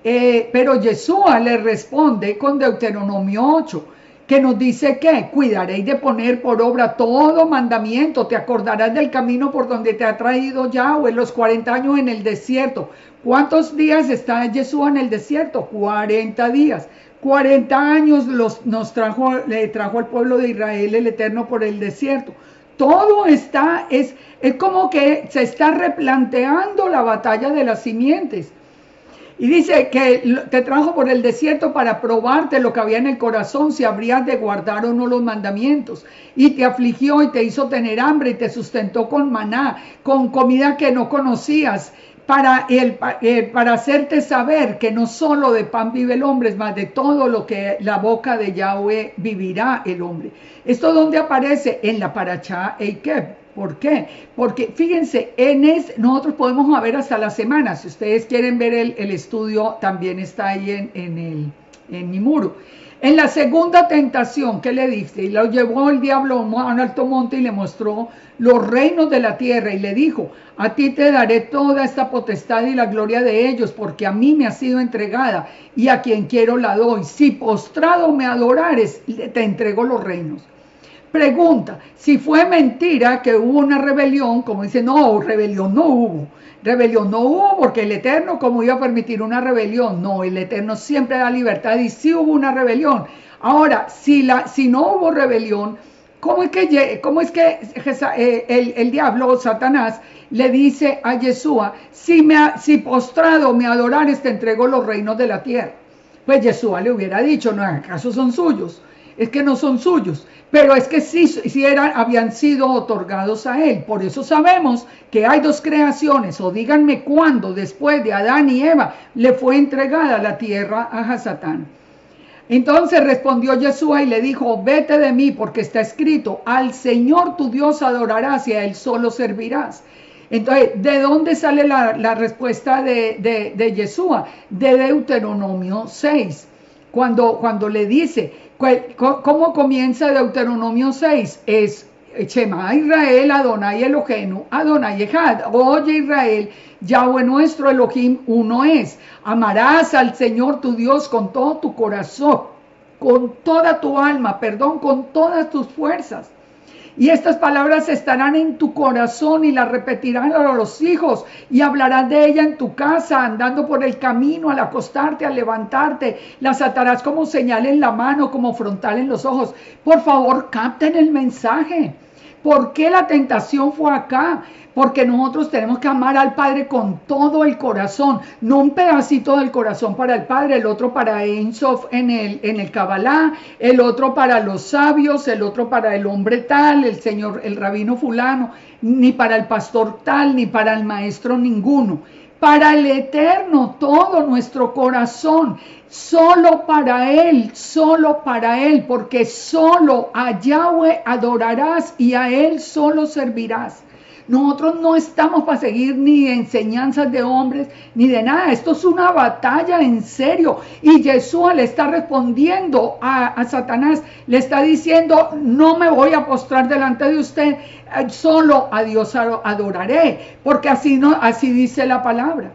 Yeshua le responde con Deuteronomio 8, que nos dice que cuidaréis de poner por obra todo mandamiento, te acordarás del camino por donde te ha traído Yahweh los 40 años en el desierto. ¿Cuántos días está Yeshua en el desierto? 40 días. 40 años le trajo al pueblo de Israel el Eterno por el desierto. Todo es como que se está replanteando la batalla de las simientes. Y dice que te trajo por el desierto para probarte lo que había en el corazón, si habrías de guardar o no los mandamientos. Y te afligió y te hizo tener hambre y te sustentó con maná, con comida que no conocías, para hacerte saber que no solo de pan vive el hombre, es más de todo lo que la boca de Yahweh vivirá el hombre. ¿Esto dónde aparece? En la Parashá Eikeb. ¿Por qué? Porque fíjense, nosotros podemos ver hasta la semana. Si ustedes quieren ver el estudio, también está ahí en mi muro. En la segunda tentación, ¿qué le dice? Y lo llevó el diablo a un alto monte y le mostró los reinos de la tierra y le dijo, a ti te daré toda esta potestad y la gloria de ellos, porque a mí me ha sido entregada y a quien quiero la doy. Si postrado me adorares, te entrego los reinos. Pregunta, si fue mentira que hubo una rebelión, como dice, no, rebelión no hubo. Rebelión no hubo porque el Eterno, ¿cómo iba a permitir una rebelión? No, el Eterno siempre da libertad y sí hubo una rebelión. Ahora, si no hubo rebelión, ¿cómo es que el diablo, Satanás, le dice a Yeshua, si postrado me adorares, te entrego los reinos de la tierra? Pues Yeshua le hubiera dicho, ¿no acaso son suyos? Es que no son suyos, pero es que sí habían sido otorgados a él. Por eso sabemos que hay dos creaciones, o díganme cuándo después de Adán y Eva le fue entregada la tierra a Hasatán. Entonces respondió Yeshua y le dijo, vete de mí, porque está escrito, al Señor tu Dios adorarás y a él solo servirás. Entonces, ¿de dónde sale la respuesta de Yeshua? De Deuteronomio 6. Cuando le dice, ¿cómo comienza Deuteronomio 6? Shema Israel, Adonai Eloheinu, Adonai Echad. Oye Israel, Yahweh nuestro Elohim uno es. Amarás al Señor tu Dios con todo tu corazón, con toda tu alma, con todas tus fuerzas. Y estas palabras estarán en tu corazón y las repetirán a los hijos y hablarás de ella en tu casa, andando por el camino, al acostarte, al levantarte. Las atarás como señal en la mano, como frontal en los ojos. Por favor, capten el mensaje. ¿Por qué la tentación fue acá? Porque nosotros tenemos que amar al Padre con todo el corazón, no un pedacito del corazón para el Padre, el otro para Ein Sof en el Kabbalah, el otro para los sabios, el otro para el hombre tal, el señor, el rabino fulano, ni para el pastor tal, ni para el maestro ninguno. Para el Eterno, todo nuestro corazón, solo para Él, porque solo a Yahweh adorarás y a Él solo servirás. Nosotros no estamos para seguir ni enseñanzas de hombres, ni de nada. Esto es una batalla en serio. Y Yeshua le está respondiendo a Satanás, le está diciendo, no me voy a postrar delante de usted, solo a Dios adoraré, porque así dice la palabra.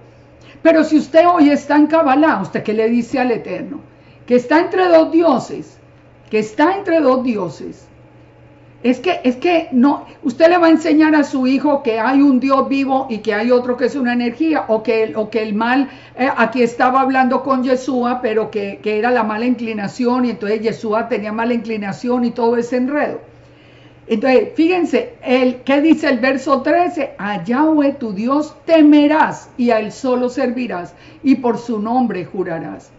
Pero si usted hoy está en Kabbalah, ¿usted qué le dice al Eterno? Que está entre dos dioses, Es que no, usted le va a enseñar a su hijo que hay un Dios vivo y que hay otro que es una energía, o que el mal, aquí estaba hablando con Yeshua, pero que era la mala inclinación, y entonces Yeshua tenía mala inclinación y todo ese enredo. Entonces, fíjense, ¿qué dice el verso 13? A Yahweh tu Dios temerás y a Él solo servirás, y por su nombre jurarás.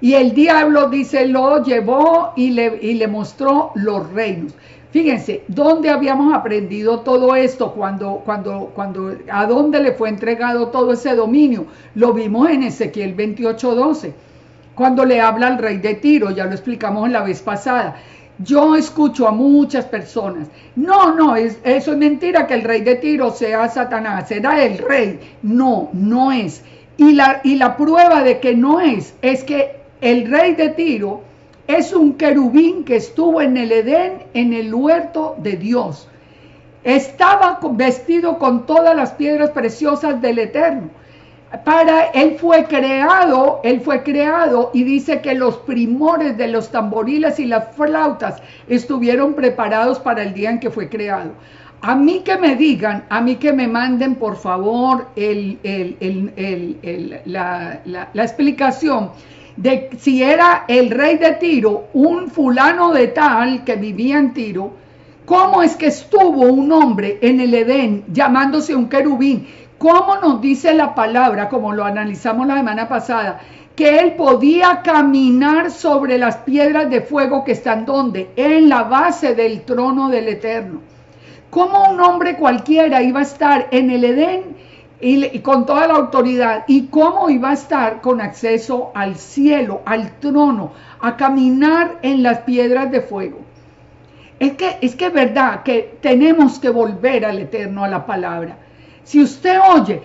Y el diablo, dice, lo llevó y le mostró los reinos. Fíjense, ¿dónde habíamos aprendido todo esto? ¿A dónde le fue entregado todo ese dominio? Lo vimos en Ezequiel 28:12, cuando le habla al rey de Tiro, ya lo explicamos en la vez pasada. Yo escucho a muchas personas, eso es mentira que el rey de Tiro sea Satanás, será el rey. No es. Y la prueba de que no es que el rey de Tiro es un querubín que estuvo en el Edén, en el huerto de Dios. Estaba vestido con todas las piedras preciosas del Eterno. Él fue creado y dice que los primores de los tamboriles y las flautas estuvieron preparados para el día en que fue creado. A mí que me digan, a mí que me manden por favor la explicación de si era el rey de Tiro, un fulano de tal que vivía en Tiro. ¿Cómo es que estuvo un hombre en el Edén llamándose un querubín? ¿Cómo nos dice la palabra, como lo analizamos la semana pasada, que él podía caminar sobre las piedras de fuego que están ¿dónde? En la base del trono del Eterno? ¿Cómo un hombre cualquiera iba a estar en el Edén y con toda la autoridad? ¿Y cómo iba a estar con acceso al cielo, al trono, a caminar en las piedras de fuego? Es que es verdad que tenemos que volver al Eterno, a la palabra. Si usted oye,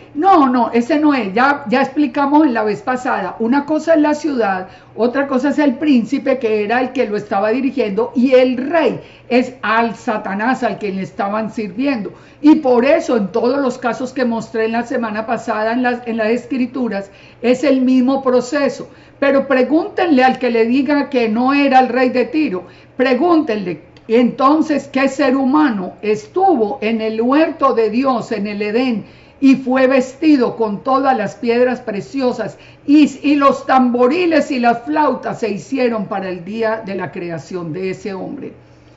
ese no es, ya explicamos en la vez pasada, una cosa es la ciudad, otra cosa es el príncipe que era el que lo estaba dirigiendo, y el rey es al Satanás al que le estaban sirviendo. Y por eso en todos los casos que mostré en la semana pasada en las escrituras es el mismo proceso. Pero pregúntenle al que le diga que no era el rey de Tiro, pregúntenle. Entonces, ¿qué ser humano estuvo en el huerto de Dios, en el Edén, y fue vestido con todas las piedras preciosas, y los tamboriles y las flautas se hicieron para el día de la creación de ese hombre?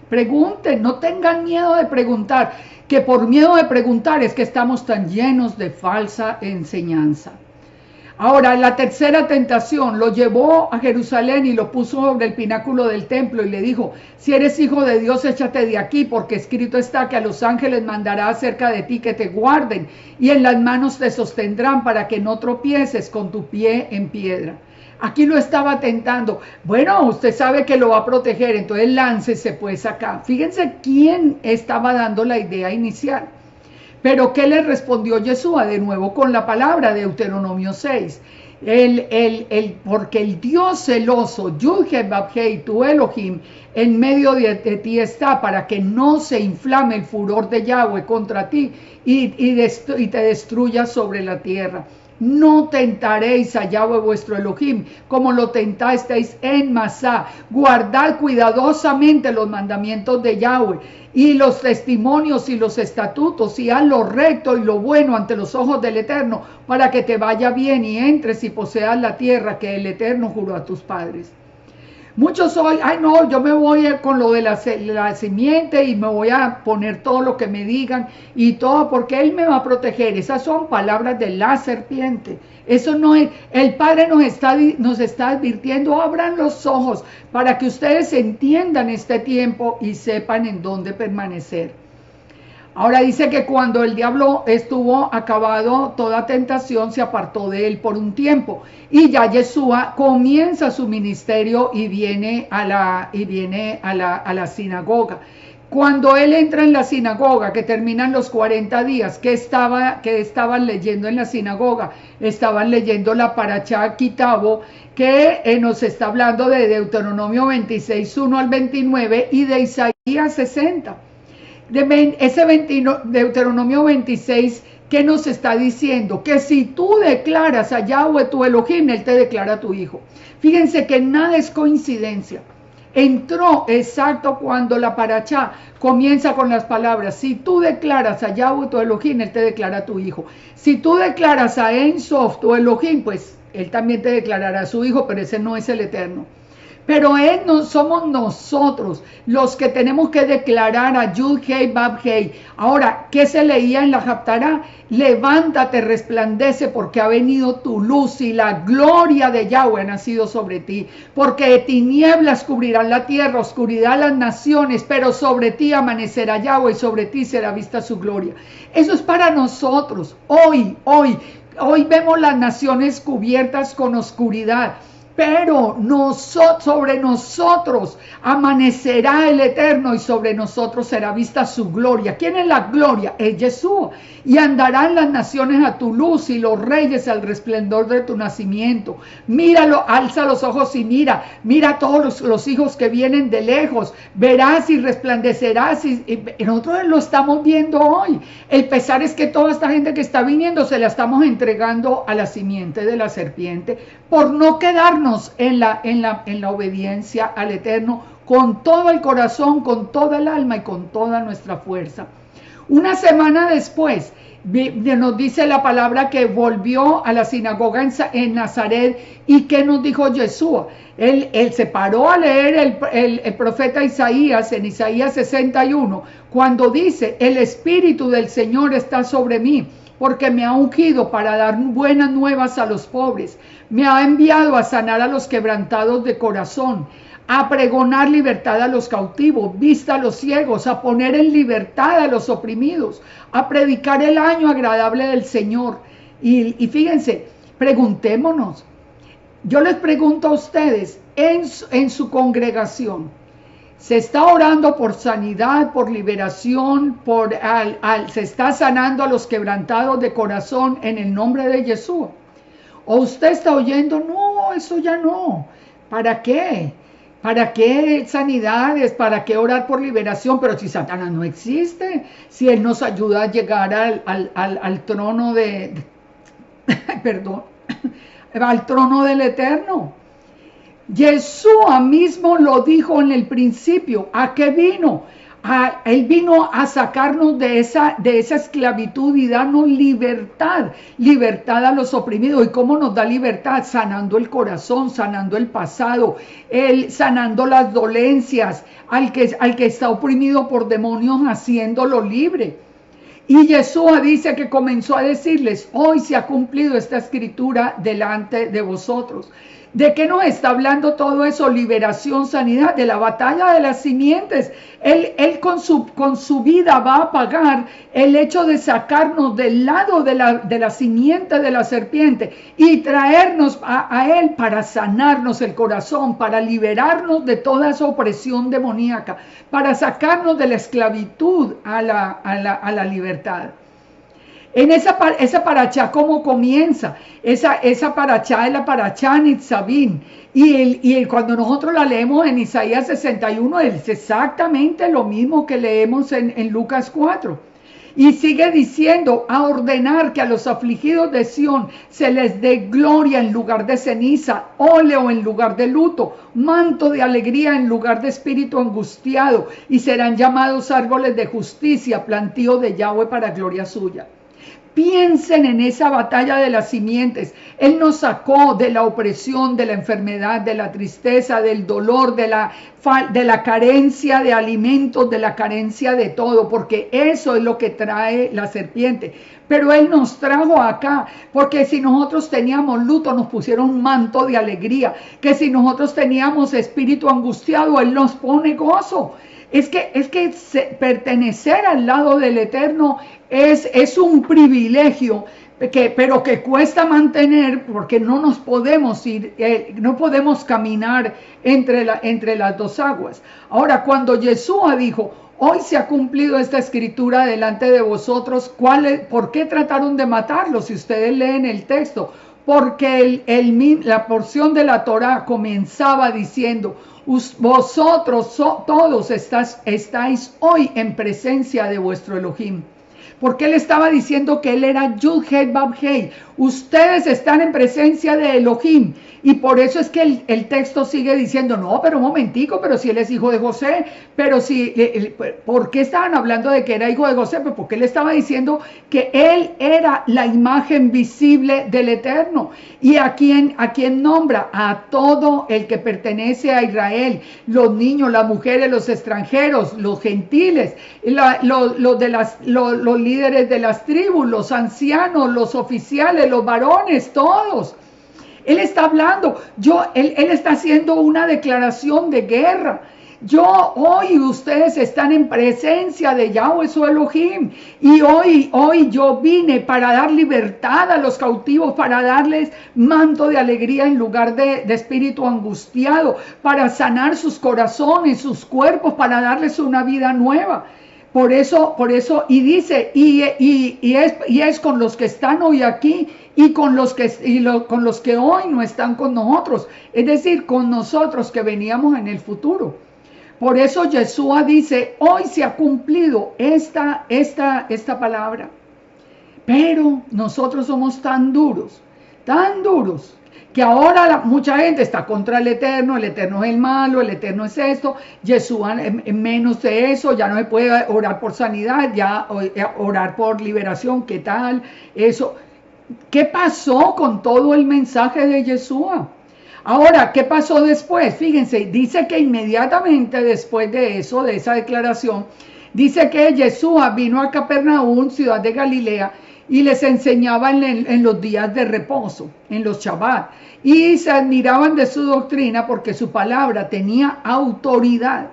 Pregunten, no tengan miedo de preguntar, que por miedo de preguntar es que estamos tan llenos de falsa enseñanza. Ahora, la tercera tentación, lo llevó a Jerusalén y lo puso sobre el pináculo del templo y le dijo: si eres hijo de Dios, échate de aquí, porque escrito está que a los ángeles mandará acerca de ti que te guarden, y en las manos te sostendrán para que no tropieces con tu pie en piedra. Aquí lo estaba tentando. Bueno, usted sabe que lo va a proteger, entonces láncese pues acá. Fíjense quién estaba dando la idea inicial. Pero ¿qué le respondió Yeshua? De nuevo con la palabra, Deuteronomio 6. Porque el Dios celoso, Yud-Heh-Vab-Heh, tu Elohim, en medio de ti está, para que no se inflame el furor de Yahweh contra ti y te destruya sobre la tierra. No tentaréis a Yahweh vuestro Elohim, como lo tentasteis en Masá. Guardad cuidadosamente los mandamientos de Yahweh y los testimonios y los estatutos, y haz lo recto y lo bueno ante los ojos del Eterno, para que te vaya bien y entres y poseas la tierra que el Eterno juró a tus padres. Muchos hoy, ay no, yo me voy con lo de la simiente y me voy a poner todo lo que me digan y todo porque Él me va a proteger. Esas son palabras de la serpiente. Eso no es, el Padre nos está advirtiendo, abran los ojos para que ustedes entiendan este tiempo y sepan en dónde permanecer. Ahora dice que cuando el diablo estuvo acabado toda tentación, se apartó de él por un tiempo. Y ya Yeshua comienza su ministerio y viene a la sinagoga. Cuando él entra en la sinagoga, que terminan los 40 días, que estaban leyendo en la sinagoga? Estaban leyendo la Parashá Kitabo, que nos está hablando de Deuteronomio 26, 1 al 29 y de Isaías 60. Deuteronomio 26, ¿qué nos está diciendo? Que si tú declaras a Yahweh tu Elohim, Él te declara a tu hijo. Fíjense que nada es coincidencia. Entró exacto cuando la Parashá comienza con las palabras: si tú declaras a Yahweh tu Elohim, Él te declara a tu hijo. Si tú declaras a Ein Sof tu Elohim, pues Él también te declarará a su hijo, pero ese no es el Eterno. Pero somos nosotros los que tenemos que declarar a Yud-Heh-Vab-Heh. Ahora, ¿qué se leía en la Haftará? Levántate, resplandece, porque ha venido tu luz y la gloria de Yahweh ha nacido sobre ti. Porque de tinieblas cubrirán la tierra, oscuridad las naciones, pero sobre ti amanecerá Yahweh y sobre ti será vista su gloria. Eso es para nosotros. Hoy vemos las naciones cubiertas con oscuridad. Pero sobre nosotros amanecerá el Eterno y sobre nosotros será vista su gloria. ¿Quién es la gloria? Es Yeshua. Y andarán las naciones a tu luz y los reyes al resplendor de tu nacimiento. Míralo, alza los ojos y mira a todos los hijos que vienen de lejos. Verás y resplandecerás. Y nosotros lo estamos viendo hoy. El pesar es que toda esta gente que está viniendo se la estamos entregando a la simiente de la serpiente por no quedarnos en la obediencia al Eterno con todo el corazón, con toda el alma y con toda nuestra fuerza. Una semana después nos dice la palabra que volvió a la sinagoga en Nazaret. ¿Y qué nos dijo Yeshua? Él se paró a leer el profeta Isaías en Isaías 61, cuando dice: el Espíritu del Señor está sobre mí, porque me ha ungido para dar buenas nuevas a los pobres. Me ha enviado a sanar a los quebrantados de corazón, a pregonar libertad a los cautivos, vista a los ciegos, a poner en libertad a los oprimidos, a predicar el año agradable del Señor. Y fíjense, preguntémonos. Yo les pregunto a ustedes, en su congregación, ¿se está orando por sanidad, por liberación, se está sanando a los quebrantados de corazón en el nombre de Yeshua? ¿O usted está oyendo? No, eso ya no. ¿Para qué? ¿Para qué sanidades? ¿Para qué orar por liberación? Pero si Satanás no existe, si Él nos ayuda a llegar al trono al trono del Eterno. Yeshua mismo lo dijo en el principio. ¿A qué vino? Él vino a sacarnos de esa esclavitud y darnos libertad a los oprimidos. ¿Y cómo nos da libertad? Sanando el corazón, sanando el pasado, sanando las dolencias, al que está oprimido por demonios, haciéndolo libre. Y Yeshua dice que comenzó a decirles: hoy se ha cumplido esta escritura delante de vosotros. ¿De qué nos está hablando todo eso? Liberación, sanidad, de la batalla de las simientes. Él con su vida va a pagar el hecho de sacarnos del lado de la simiente de la serpiente y traernos a Él para sanarnos el corazón, para liberarnos de toda esa opresión demoníaca, para sacarnos de la esclavitud a la libertad. En esa parachá, ¿cómo comienza? Esa parachá es la parachá Nitzavim. Cuando nosotros la leemos en Isaías 61, es exactamente lo mismo que leemos en Lucas 4. Y sigue diciendo, a ordenar que a los afligidos de Sión se les dé gloria en lugar de ceniza, óleo en lugar de luto, manto de alegría en lugar de espíritu angustiado, y serán llamados árboles de justicia, plantío de Yahweh para gloria suya. Piensen en esa batalla de las simientes. Él nos sacó de la opresión, de la enfermedad, de la tristeza, del dolor, de la carencia de alimentos, de la carencia de todo, porque eso es lo que trae la serpiente. Pero Él nos trajo acá, porque si nosotros teníamos luto, nos pusieron un manto de alegría, que si nosotros teníamos espíritu angustiado, Él nos pone gozo. Es que pertenecer al lado del Eterno es un privilegio, pero que cuesta mantener, porque no nos podemos ir, no podemos caminar entre las dos aguas. Ahora, cuando Yeshua dijo, hoy se ha cumplido esta escritura delante de vosotros, ¿por qué trataron de matarlo? Si ustedes leen el texto, porque la porción de la Torá comenzaba diciendo, vosotros todos estáis hoy en presencia de vuestro Elohim. Porque él estaba diciendo que él era Yud-Hei Bab-Hei. Ustedes están en presencia de Elohim. Y por eso es que el texto sigue diciendo, no, pero un momentico, pero si él es hijo de José, pero si, ¿por qué estaban hablando de que era hijo de José? Pues porque él estaba diciendo que él era la imagen visible del Eterno. ¿Y a quién nombra? A todo el que pertenece a Israel, los niños, las mujeres, los extranjeros, los gentiles, los líderes de las tribus, los ancianos, los oficiales, los varones, todos. Él está hablando, él está haciendo una declaración de guerra. Hoy ustedes están en presencia de Yahweh su Elohim, y hoy yo vine para dar libertad a los cautivos, para darles manto de alegría en lugar de espíritu angustiado, para sanar sus corazones, sus cuerpos, para darles una vida nueva. Por eso, y dice, y es con los que están hoy aquí y con los que hoy no están con nosotros, es decir, con nosotros que veníamos en el futuro. Por eso Yeshua dice, hoy se ha cumplido esta palabra. Pero nosotros somos tan duros, que ahora mucha gente está contra el Eterno es el malo, el Eterno es esto, Yeshua menos de eso, ya no se puede orar por sanidad, ya orar por liberación, ¿qué tal? Eso, ¿qué pasó con todo el mensaje de Yeshua? Ahora, ¿qué pasó después? Fíjense, dice que inmediatamente después de eso, de esa declaración, dice que Yeshua vino a Capernaum, ciudad de Galilea, y les enseñaba en los días de reposo, en los Shabbat, y se admiraban de su doctrina porque su palabra tenía autoridad.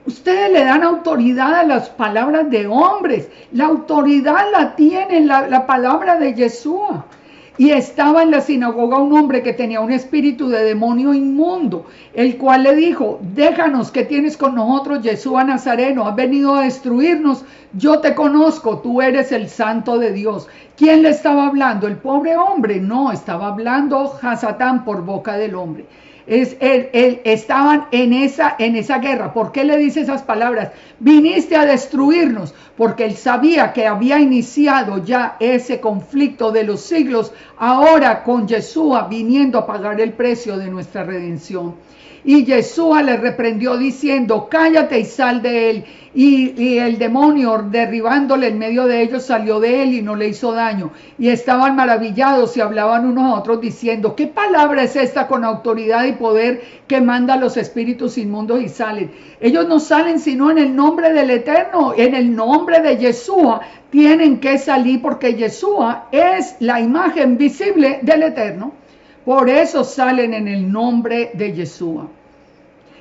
Ustedes le dan autoridad a las palabras de hombres, la autoridad la tiene la palabra de Yeshua. Y estaba en la sinagoga un hombre que tenía un espíritu de demonio inmundo, el cual le dijo, déjanos, ¿qué tienes con nosotros, Yeshua Nazareno? Has venido a destruirnos, yo te conozco, tú eres el santo de Dios. ¿Quién le estaba hablando? ¿El pobre hombre? No, estaba hablando Hasatán por boca del hombre. Estaban en esa guerra. ¿Por qué le dice esas palabras? Viniste a destruirnos, porque él sabía que había iniciado ya ese conflicto de los siglos, ahora con Yeshua viniendo a pagar el precio de nuestra redención. Y Yeshua le reprendió diciendo, cállate y sal de él. Y el demonio, derribándole en medio de ellos, salió de él y no le hizo daño. Y estaban maravillados y hablaban unos a otros diciendo, ¿qué palabra es esta con autoridad y poder que manda a los espíritus inmundos y salen? Ellos no salen sino en el nombre del Eterno, en el nombre de Yeshua. Tienen que salir porque Yeshua es la imagen visible del Eterno. Por eso salen en el nombre de Yeshua.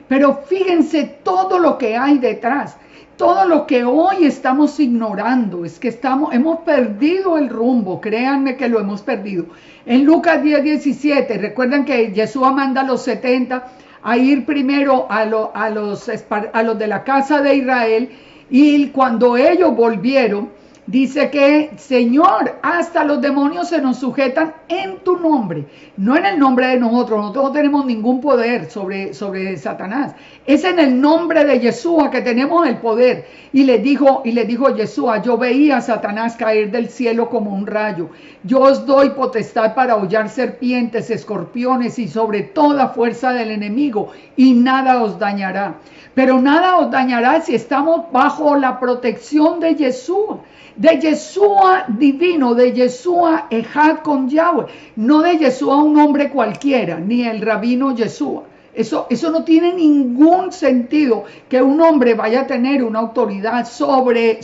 Pero fíjense todo lo que hay detrás. Todo lo que hoy estamos ignorando, es que hemos perdido el rumbo, créanme que lo hemos perdido. En Lucas 10:17, recuerdan que Yeshua manda a los 70 a ir primero a los de la casa de Israel, y cuando ellos volvieron, Dice que, Señor, hasta los demonios se nos sujetan en tu nombre, no en el nombre de nosotros. Nosotros no tenemos ningún poder sobre Satanás. Es en el nombre de Yeshua que tenemos el poder. Y le dijo Yeshua: yo veía a Satanás caer del cielo como un rayo. Yo os doy potestad para hollar serpientes, escorpiones y sobre toda fuerza del enemigo, y nada os dañará. Pero nada os dañará si estamos bajo la protección de Yeshua. De Yeshua divino, de Yeshua Ejad con Yahweh, no de Yeshua un hombre cualquiera, ni el rabino Yeshua. Eso no tiene ningún sentido, que un hombre vaya a tener una autoridad sobre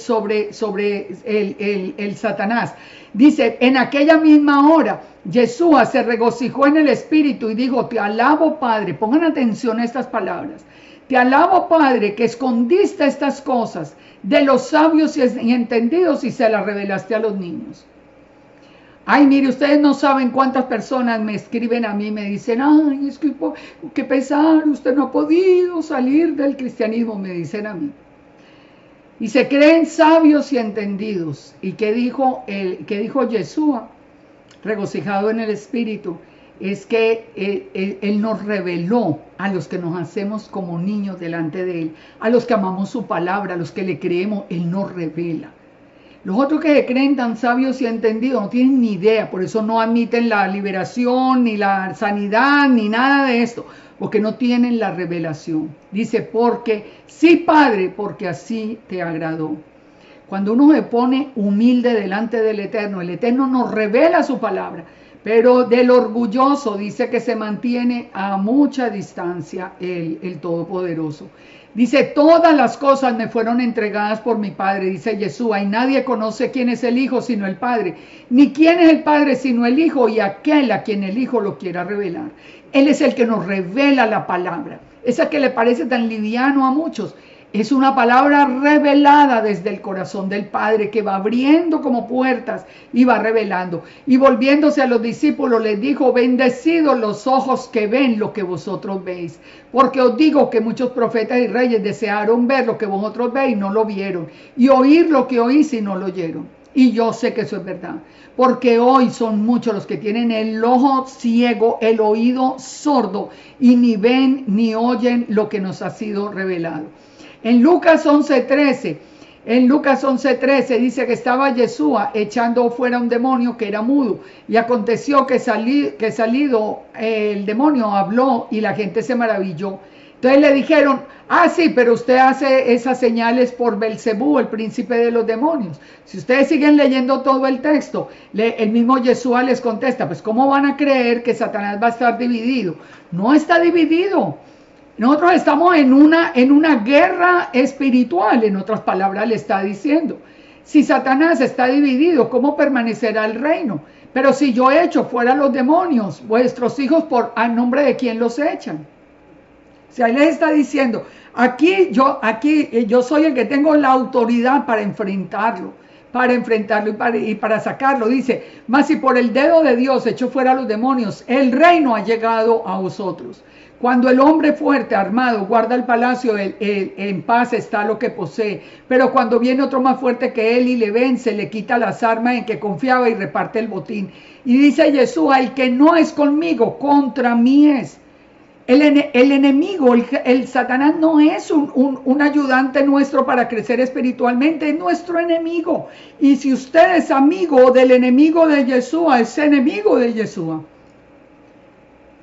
el Satanás. Dice, en aquella misma hora, Yeshua se regocijó en el espíritu y dijo: te alabo, Padre. Pongan atención a estas palabras. Te alabo, Padre, que escondiste estas cosas de los sabios y entendidos y se las revelaste a los niños. Ay, mire, ustedes no saben cuántas personas me escriben a mí y me dicen: ay, es que qué pesar, usted no ha podido salir del cristianismo, me dicen a mí. Y se creen sabios y entendidos. ¿Y qué dijo Yeshua, regocijado en el espíritu? Es que él nos reveló a los que nos hacemos como niños delante de Él, a los que amamos su palabra, a los que le creemos. Él nos revela. Los otros que se creen tan sabios y entendidos no tienen ni idea, por eso no admiten la liberación, ni la sanidad, ni nada de esto, porque no tienen la revelación. Dice: porque sí, Padre, porque así te agradó. Cuando uno se pone humilde delante del Eterno, el Eterno nos revela su palabra. Pero del orgulloso dice que se mantiene a mucha distancia el Todopoderoso. Dice: todas las cosas me fueron entregadas por mi Padre, dice Yeshua, y nadie conoce quién es el Hijo sino el Padre, ni quién es el Padre sino el Hijo, y aquel a quien el Hijo lo quiera revelar. Él es el que nos revela la palabra. Esa que le parece tan liviano a muchos, es una palabra revelada desde el corazón del Padre, que va abriendo como puertas y va revelando. Y volviéndose a los discípulos les dijo: bendecidos los ojos que ven lo que vosotros veis, porque os digo que muchos profetas y reyes desearon ver lo que vosotros veis y no lo vieron, y oír lo que oís y no lo oyeron. Y yo sé que eso es verdad, porque hoy son muchos los que tienen el ojo ciego, el oído sordo, y ni ven ni oyen lo que nos ha sido revelado. En Lucas 11:13 dice que estaba Yeshua echando fuera un demonio que era mudo, y aconteció que salido el demonio habló y la gente se maravilló. Entonces le dijeron: ah, sí, pero usted hace esas señales por Belcebú, el príncipe de los demonios. Si ustedes siguen leyendo todo el texto, el mismo Yeshua les contesta: pues ¿cómo van a creer que Satanás va a estar dividido? No está dividido. Nosotros estamos en una guerra espiritual, en otras palabras le está diciendo. Si Satanás está dividido, ¿cómo permanecerá el reino? Pero si yo echo fuera los demonios, vuestros hijos, ¿a nombre de quién los echan? O sea, él les está diciendo: aquí yo soy el que tengo la autoridad para enfrentarlo y para sacarlo. Dice: mas si por el dedo de Dios echó fuera los demonios, el reino ha llegado a vosotros. Cuando el hombre fuerte, armado, guarda el palacio, en paz está lo que posee. Pero cuando viene otro más fuerte que él y le vence, le quita las armas en que confiaba y reparte el botín. Y dice Yeshua: el que no es conmigo, contra mí es. El enemigo, el Satanás, no es un ayudante nuestro para crecer espiritualmente, es nuestro enemigo. Y si usted es amigo del enemigo de Yeshua, es enemigo de Yeshua.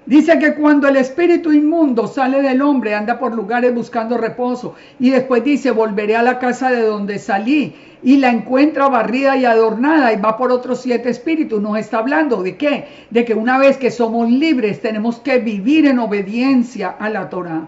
Dice que cuando el espíritu inmundo sale del hombre, anda por lugares buscando reposo. Y después dice: volveré a la casa de donde salí, y la encuentra barrida y adornada, y va por otros 7 espíritus. Nos está hablando ¿de qué? De que una vez que somos libres, tenemos que vivir en obediencia a la Torá,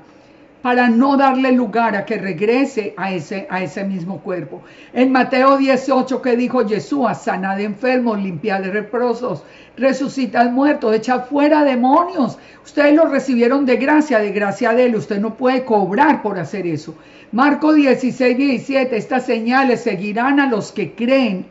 para no darle lugar a que regrese a ese mismo cuerpo. En Mateo 18, que dijo Yeshua: sanad enfermos, limpiad leprosos, resucitad muertos, echad fuera demonios. Ustedes lo recibieron de gracia de él. Usted no puede cobrar por hacer eso. Marcos 16:17, estas señales seguirán a los que creen,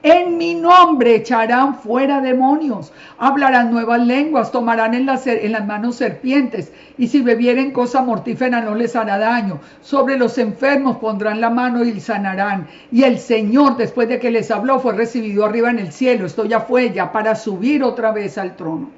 En mi nombre echarán fuera demonios, hablarán nuevas lenguas, tomarán en las manos serpientes, y si bebieren cosa mortífera no les hará daño. Sobre los enfermos pondrán la mano y sanarán. Y el Señor, después de que les habló, fue recibido arriba en el cielo. Esto ya fue para subir otra vez al trono.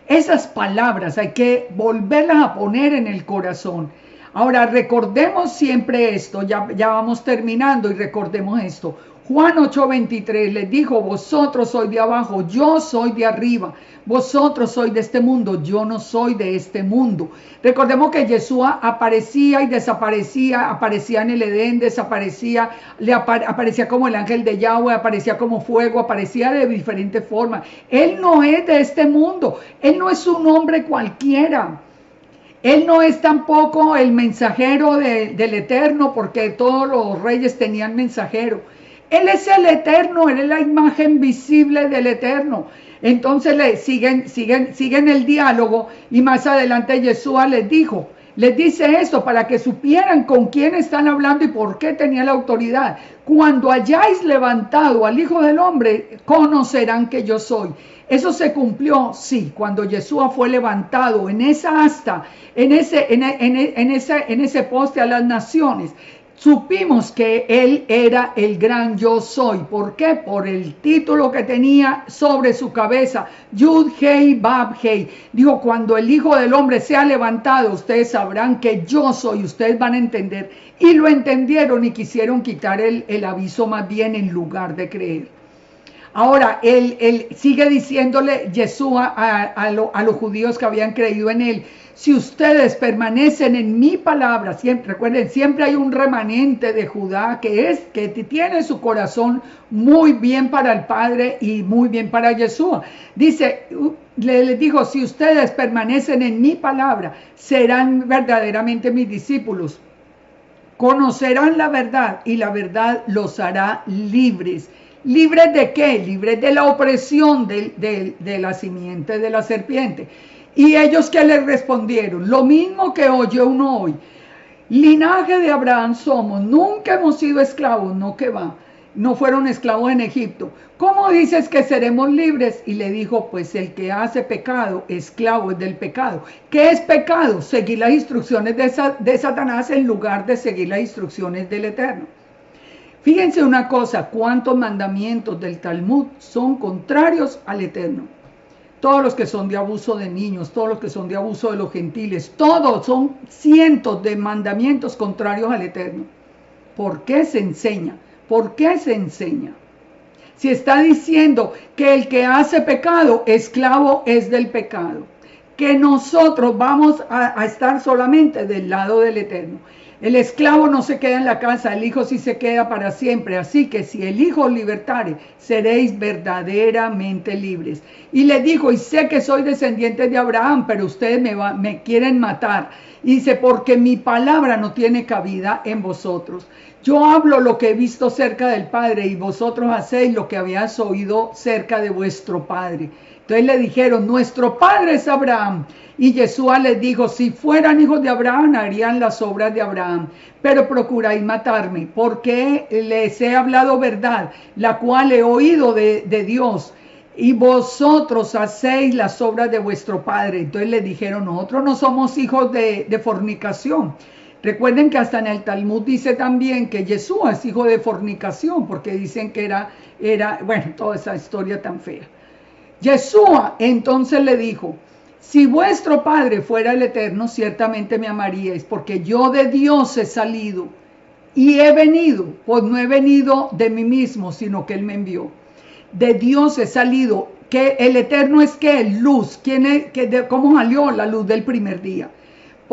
Esas palabras hay que volverlas a poner en el corazón. Ahora recordemos siempre esto, ya vamos terminando y recordemos esto. Juan 8:23 les dijo, vosotros sois de abajo, yo soy de arriba. Vosotros sois de este mundo, yo no soy de este mundo. Recordemos que Yeshua aparecía y desaparecía, aparecía en el Edén, desaparecía, aparecía como el ángel de Yahweh, aparecía como fuego, aparecía de diferentes formas. Él no es de este mundo, él no es un hombre cualquiera. Él no es tampoco el mensajero del Eterno, porque todos los reyes tenían mensajero. Él es el Eterno, Él es la imagen visible del Eterno. Entonces siguen el diálogo, y más adelante Yeshua les dice esto para que supieran con quién están hablando y por qué tenía la autoridad. Cuando hayáis levantado al Hijo del Hombre, conocerán que yo soy. Eso se cumplió, sí, cuando Yeshua fue levantado en esa asta, en ese poste a las naciones. Supimos que él era el gran yo soy. ¿Por qué? Por el título que tenía sobre su cabeza. Yud Hei Bab Hei. Dijo, cuando el Hijo del Hombre sea levantado, ustedes sabrán que yo soy. Ustedes van a entender. Y lo entendieron y quisieron quitar el aviso más bien en lugar de creer. Ahora, él sigue diciéndole Yeshua a los judíos que habían creído en él. Si ustedes permanecen en mi palabra, siempre, recuerden, siempre hay un remanente de Judá que tiene su corazón muy bien para el Padre y muy bien para Yeshua. Dice, les digo, si ustedes permanecen en mi palabra, serán verdaderamente mis discípulos. Conocerán la verdad y la verdad los hará libres. ¿Libres de qué? Libres de la opresión de la simiente de la serpiente. Y ellos que les respondieron, lo mismo que oye uno hoy. Linaje de Abraham somos, nunca hemos sido esclavos, no que va. No fueron esclavos en Egipto. ¿Cómo dices que seremos libres? Y le dijo, pues el que hace pecado, esclavo es del pecado. ¿Qué es pecado? Seguir las instrucciones de Satanás en lugar de seguir las instrucciones del Eterno. Fíjense una cosa, cuántos mandamientos del Talmud son contrarios al Eterno. Todos los que son de abuso de niños, todos los que son de abuso de los gentiles, todos son cientos de mandamientos contrarios al Eterno. ¿Por qué se enseña? ¿Por qué se enseña? Si está diciendo que el que hace pecado, esclavo es del pecado, que nosotros vamos a estar solamente del lado del Eterno. El esclavo no se queda en la casa, el hijo sí se queda para siempre. Así que si el hijo os libertare, seréis verdaderamente libres. Y le dijo, y sé que soy descendiente de Abraham, pero ustedes me quieren matar. Y dice, porque mi palabra no tiene cabida en vosotros. Yo hablo lo que he visto cerca del Padre, y vosotros hacéis lo que habéis oído cerca de vuestro Padre. Entonces le dijeron, nuestro padre es Abraham. Y Yeshua les dijo, si fueran hijos de Abraham, harían las obras de Abraham. Pero procuráis matarme, porque les he hablado verdad, la cual he oído de Dios. Y vosotros hacéis las obras de vuestro padre. Entonces le dijeron, nosotros no somos hijos de fornicación. Recuerden que hasta en el Talmud dice también que Yeshua es hijo de fornicación, porque dicen que era bueno, toda esa historia tan fea. Yeshua entonces le dijo, si vuestro Padre fuera el Eterno, ciertamente me amaríais, porque yo de Dios he salido y he venido, pues no he venido de mí mismo, sino que Él me envió. De Dios he salido, que el Eterno es que luz, ¿cómo salió la luz del primer día?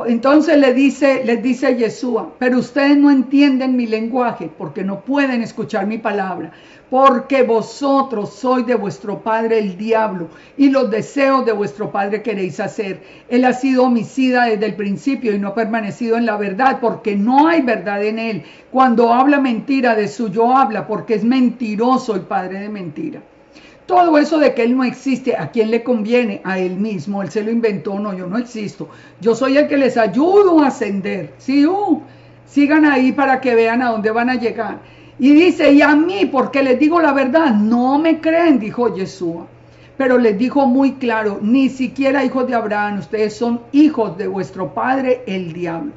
Entonces les dice Yeshua, pero ustedes no entienden mi lenguaje, porque no pueden escuchar mi palabra, porque vosotros sois de vuestro padre el diablo, y los deseos de vuestro padre queréis hacer. Él ha sido homicida desde el principio y no ha permanecido en la verdad, porque no hay verdad en él. Cuando habla mentira, de suyo habla, porque es mentiroso el padre de mentira. Todo eso de que él no existe, ¿a quién le conviene? A él mismo, él se lo inventó. No, yo no existo, yo soy el que les ayudo a ascender. Sí, sigan ahí para que vean a dónde van a llegar. Y dice, y a mí, porque les digo la verdad, no me creen, dijo Yeshua. Pero les dijo muy claro, ni siquiera hijos de Abraham, ustedes son hijos de vuestro padre el diablo.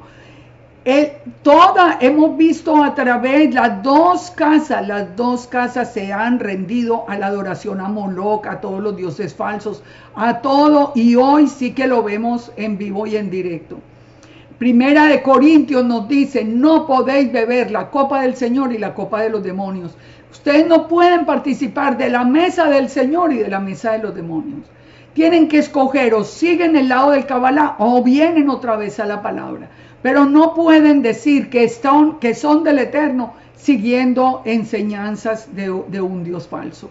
Hemos visto a través, las dos casas se han rendido a la adoración a Moloch, a todos los dioses falsos, a todo, y hoy sí que lo vemos en vivo y en directo. Primera de Corintios nos dice, no podéis beber la copa del Señor y la copa de los demonios. Ustedes no pueden participar de la mesa del Señor y de la mesa de los demonios. Tienen que escoger, o siguen el lado del Kabbalah o vienen otra vez a la palabra. Pero no pueden decir que son del Eterno siguiendo enseñanzas de un Dios falso.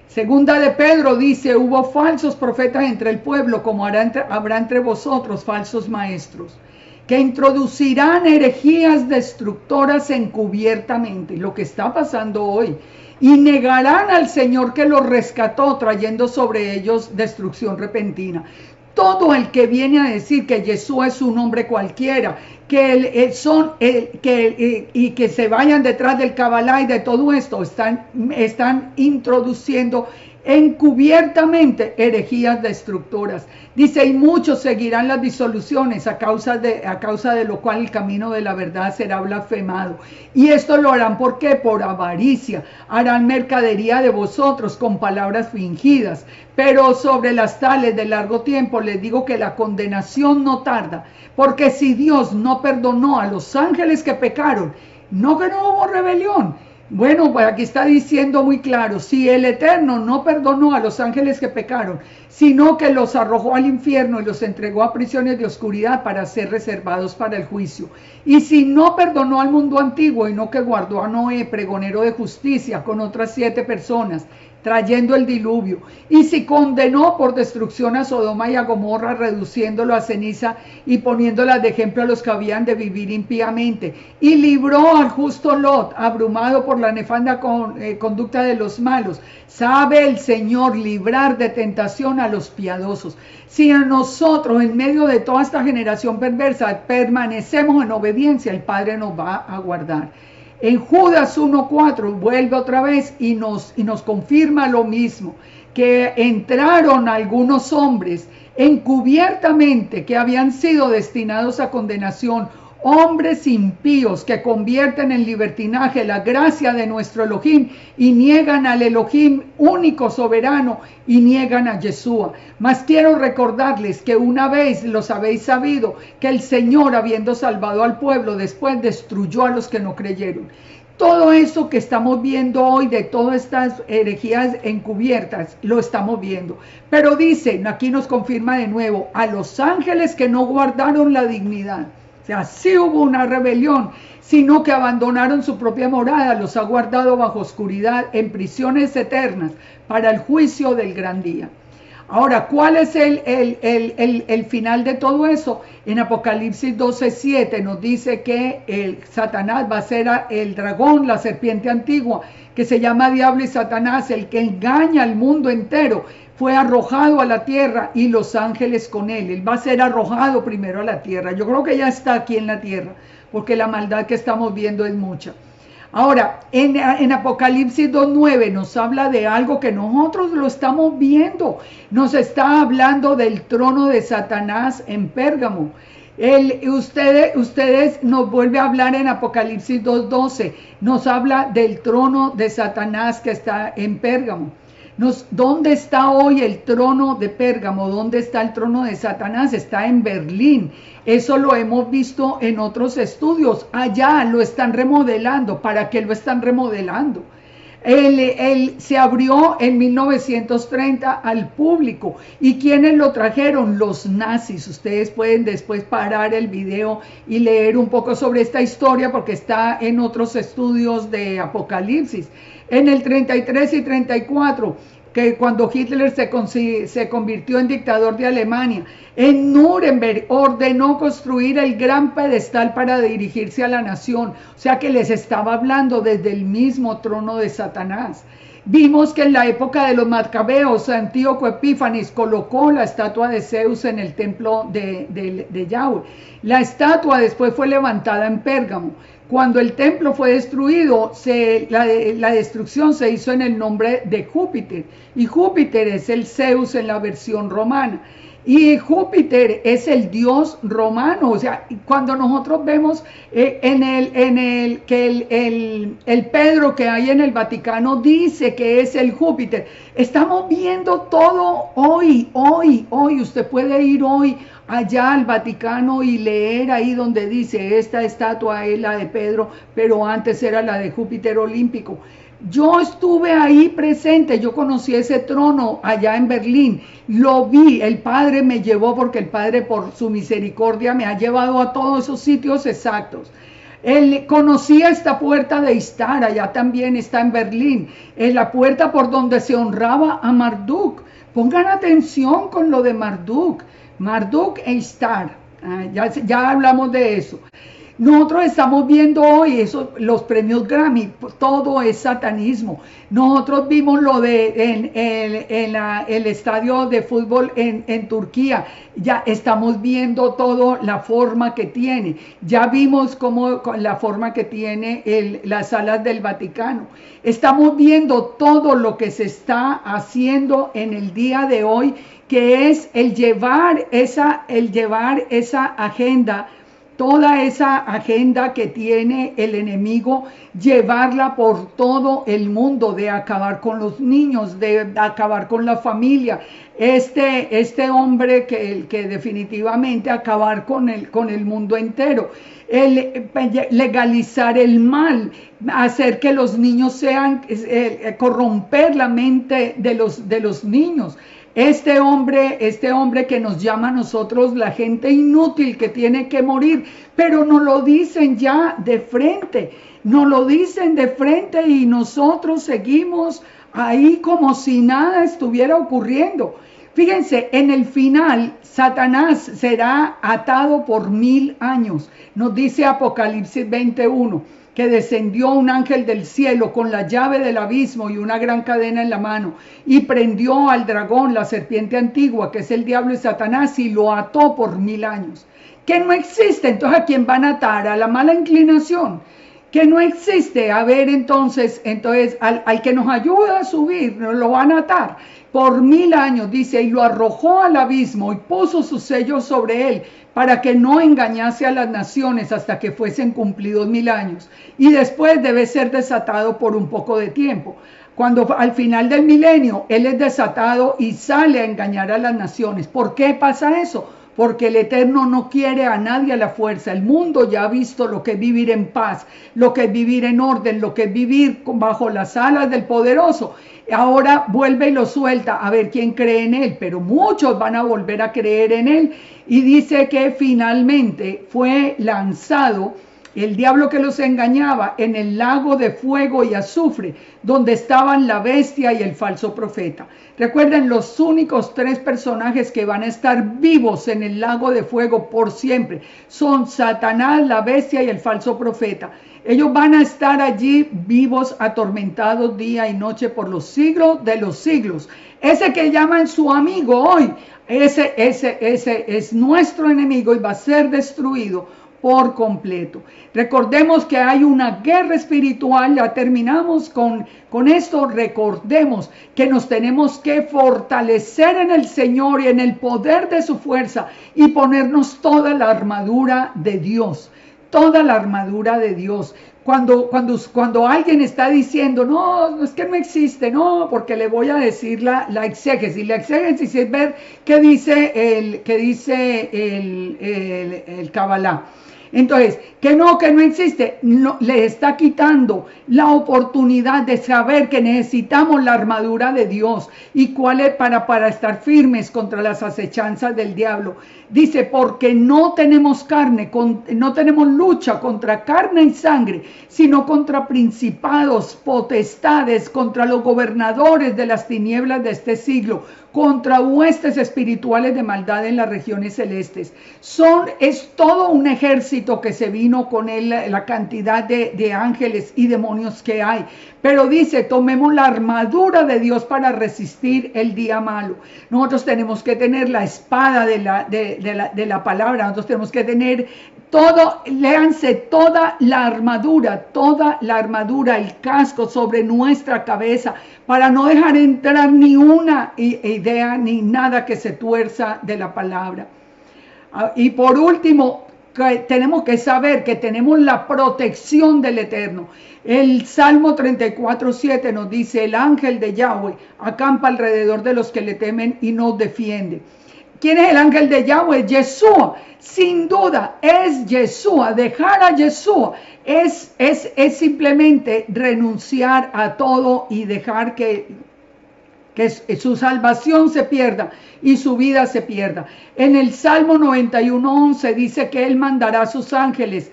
Segunda de Pedro dice, hubo falsos profetas entre el pueblo, como habrá entre vosotros falsos maestros, que introducirán herejías destructoras encubiertamente, lo que está pasando hoy, y negarán al Señor que los rescató, trayendo sobre ellos destrucción repentina. Todo el que viene a decir que Jesús es un hombre cualquiera, que se vayan detrás del Kabbalah y de todo esto, están introduciendo encubiertamente herejías destructoras. Dice, y muchos seguirán las disoluciones, a causa de lo cual el camino de la verdad será blasfemado. Y esto lo harán, ¿por qué? Por avaricia. Harán mercadería de vosotros con palabras fingidas. Pero sobre las tales de largo tiempo les digo que la condenación no tarda. Porque si Dios no perdonó a los ángeles que pecaron, no que no hubo rebelión. Bueno, pues aquí está diciendo muy claro, si el Eterno no perdonó a los ángeles que pecaron, sino que los arrojó al infierno y los entregó a prisiones de oscuridad para ser reservados para el juicio. Y si no perdonó al mundo antiguo y no que guardó a Noé, pregonero de justicia, con otras 7 personas, trayendo el diluvio, y si condenó por destrucción a Sodoma y a Gomorra, reduciéndolo a ceniza y poniéndolas de ejemplo a los que habían de vivir impíamente, y libró al justo Lot, abrumado por la nefanda conducta de los malos, sabe el Señor librar de tentación a los piadosos. Si a nosotros, en medio de toda esta generación perversa, permanecemos en obediencia, el Padre nos va a guardar. En Judas 1:4 vuelve otra vez y nos confirma lo mismo, que entraron algunos hombres encubiertamente que habían sido destinados a condenación, hombres impíos que convierten en libertinaje la gracia de nuestro Elohim y niegan al Elohim único soberano y niegan a Yeshua. Mas quiero recordarles que una vez los habéis sabido, que el Señor, habiendo salvado al pueblo, después destruyó a los que no creyeron. Todo eso que estamos viendo hoy, de todas estas herejías encubiertas, lo estamos viendo. Pero dice, aquí nos confirma de nuevo, a los ángeles que no guardaron la dignidad. O sea, sí hubo una rebelión, sino que abandonaron su propia morada, los ha guardado bajo oscuridad en prisiones eternas para el juicio del gran día. Ahora, ¿cuál es el final de todo eso? En Apocalipsis 12:7 nos dice que Satanás va a ser el dragón, la serpiente antigua, que se llama Diablo y Satanás, el que engaña al mundo entero. Fue arrojado a la tierra y los ángeles con él. Él va a ser arrojado primero a la tierra. Yo creo que ya está aquí en la tierra, porque la maldad que estamos viendo es mucha. Ahora, en Apocalipsis 2:9 nos habla de algo que nosotros lo estamos viendo. Nos está hablando del trono de Satanás en Pérgamo. Ustedes nos vuelve a hablar en Apocalipsis 2:12. Nos habla del trono de Satanás que está en Pérgamo. ¿Dónde está hoy el trono de Pérgamo? ¿Dónde está el trono de Satanás? Está en Berlín. Eso lo hemos visto en otros estudios. Allá lo están remodelando. ¿Para qué lo están remodelando? Se abrió en 1930 al público. ¿Y quiénes lo trajeron? Los nazis. Ustedes pueden después parar el video y leer un poco sobre esta historia, porque está en otros estudios de Apocalipsis. En el 33 y 34, que cuando Hitler se convirtió en dictador de Alemania, en Nuremberg ordenó construir el gran pedestal para dirigirse a la nación. O sea que les estaba hablando desde el mismo trono de Satanás. Vimos que en la época de los Macabeos, Antíoco Epífanes colocó la estatua de Zeus en el templo de Yahweh. La estatua después fue levantada en Pérgamo. Cuando el templo fue destruido, la destrucción se hizo en el nombre de Júpiter. Y Júpiter es el Zeus en la versión romana. Y Júpiter es el dios romano. O sea, cuando nosotros vemos el Pedro que hay en el Vaticano dice que es el Júpiter, estamos viendo todo hoy. Usted puede ir hoy allá al Vaticano y leer ahí donde dice esta estatua es la de Pedro, pero antes era la de Júpiter olímpico. Yo estuve ahí presente, yo conocí ese trono allá en Berlín, lo vi, el Padre me llevó porque el Padre por su misericordia me ha llevado a todos esos sitios exactos. Él conocía esta puerta de Istar, allá también está en Berlín, es la puerta por donde se honraba a Marduk. Pongan atención con lo de Marduk, Marduk e Istar, ya hablamos de eso. Nosotros estamos viendo hoy eso, los premios Grammy, todo es satanismo. Nosotros vimos lo de el estadio de fútbol en Turquía, ya estamos viendo todo la forma que tiene. Ya vimos cómo la forma que tiene las salas del Vaticano. Estamos viendo todo lo que se está haciendo en el día de hoy, que es el llevar esa agenda, toda esa agenda que tiene el enemigo, llevarla por todo el mundo, de acabar con los niños, de acabar con la familia. Este hombre que definitivamente acabar con el mundo entero. Legalizar el mal, hacer que los niños sean, corromper la mente de los niños. Este hombre que nos llama a nosotros la gente inútil que tiene que morir, pero nos lo dicen ya de frente, y nosotros seguimos ahí como si nada estuviera ocurriendo. Fíjense, en el final, Satanás será atado por 1000 años. Nos dice Apocalipsis 21. Que descendió un ángel del cielo con la llave del abismo y una gran cadena en la mano, y prendió al dragón, la serpiente antigua, que es el diablo y Satanás, y lo ató por 1000 años. Que no existe. Entonces, ¿a quién van a atar? A la mala inclinación. Que no existe. A ver, entonces al que nos ayuda a subir, nos lo van a atar por 1000 años, dice, y lo arrojó al abismo y puso su sello sobre él, para que no engañase a las naciones hasta que fuesen cumplidos 1000 años. Y después debe ser desatado por un poco de tiempo. Cuando al final del milenio, él es desatado y sale a engañar a las naciones. ¿Por qué pasa eso? Porque el Eterno no quiere a nadie a la fuerza. El mundo ya ha visto lo que es vivir en paz, lo que es vivir en orden, lo que es vivir bajo las alas del Poderoso. Ahora vuelve y lo suelta a ver quién cree en él, pero muchos van a volver a creer en él. Y dice que finalmente fue lanzado el diablo que los engañaba en el lago de fuego y azufre, donde estaban la bestia y el falso profeta. Recuerden, los únicos 3 personajes que van a estar vivos en el lago de fuego por siempre son Satanás, la bestia y el falso profeta. Ellos van a estar allí vivos, atormentados día y noche por los siglos de los siglos. Ese que llaman su amigo hoy, ese es nuestro enemigo y va a ser destruido por completo. Recordemos que hay una guerra espiritual. Ya terminamos con esto. Recordemos que nos tenemos que fortalecer en el Señor y en el poder de su fuerza, y ponernos toda la armadura de Dios. Toda la armadura de Dios. Cuando alguien está diciendo, no, es que no existe, no, porque le voy a decir la exégesis. La exégesis es ver qué dice el Kabbalah. Entonces, que no existe, no, le está quitando la oportunidad de saber que necesitamos la armadura de Dios. ¿Y cuál es? Para estar firmes contra las acechanzas del diablo. Dice, porque no tenemos no tenemos lucha contra carne y sangre, sino contra principados, potestades, contra los gobernadores de las tinieblas de este siglo, contra huestes espirituales de maldad en las regiones celestes. Es todo un ejército ejército que se vino con él, la cantidad de ángeles y demonios que hay. Pero dice, tomemos la armadura de Dios para resistir el día malo. Nosotros tenemos que tener la espada de la palabra. Nosotros tenemos que tener todo, léanse toda la armadura, el casco sobre nuestra cabeza, para no dejar entrar ni una idea ni nada que se tuerza de la palabra. Y por último, tenemos que saber que tenemos la protección del Eterno. El Salmo 34:7 nos dice, el ángel de Yahweh acampa alrededor de los que le temen y nos defiende. ¿Quién es el ángel de Yahweh? Yeshua. Sin duda es Yeshua. Dejar a Yeshua es simplemente renunciar a todo y dejar que su salvación se pierda y su vida se pierda. En el Salmo 91:11 dice que Él mandará a sus ángeles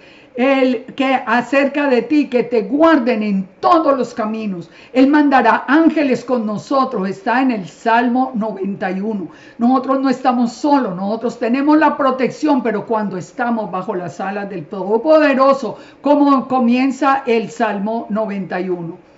que acerca de ti, que te guarden en todos los caminos. Él mandará ángeles con nosotros. Está en el Salmo 91. Nosotros no estamos solos, nosotros tenemos la protección, pero cuando estamos bajo las alas del Todopoderoso, como comienza el Salmo 91.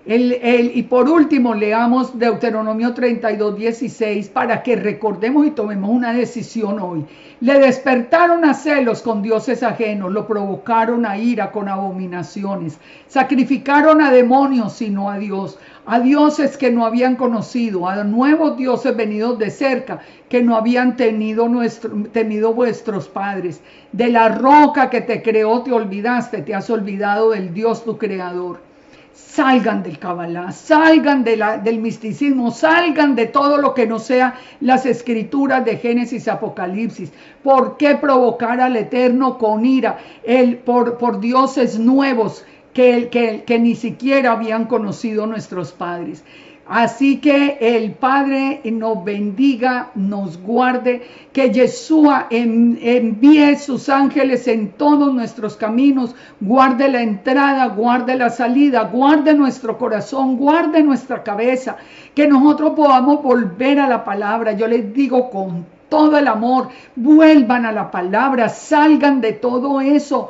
Y por último, leamos Deuteronomio 32:16 para que recordemos y tomemos una decisión hoy. Le despertaron a celos con dioses ajenos, lo provocaron a ira con abominaciones, sacrificaron a demonios sino a Dios, a dioses que no habían conocido, a nuevos dioses venidos de cerca que no habían temido vuestros padres. De la roca que te creó te olvidaste, te has olvidado del Dios tu creador. Salgan del Kabbalah, salgan del misticismo, salgan de todo lo que no sea las escrituras de Génesis, Apocalipsis. ¿Por qué provocar al Eterno con ira por dioses nuevos que ni siquiera habían conocido nuestros padres? Así que el Padre nos bendiga, nos guarde, que Yeshua envíe sus ángeles en todos nuestros caminos, guarde la entrada, guarde la salida, guarde nuestro corazón, guarde nuestra cabeza, que nosotros podamos volver a la palabra. Yo les digo con todo el amor, vuelvan a la palabra, salgan de todo eso.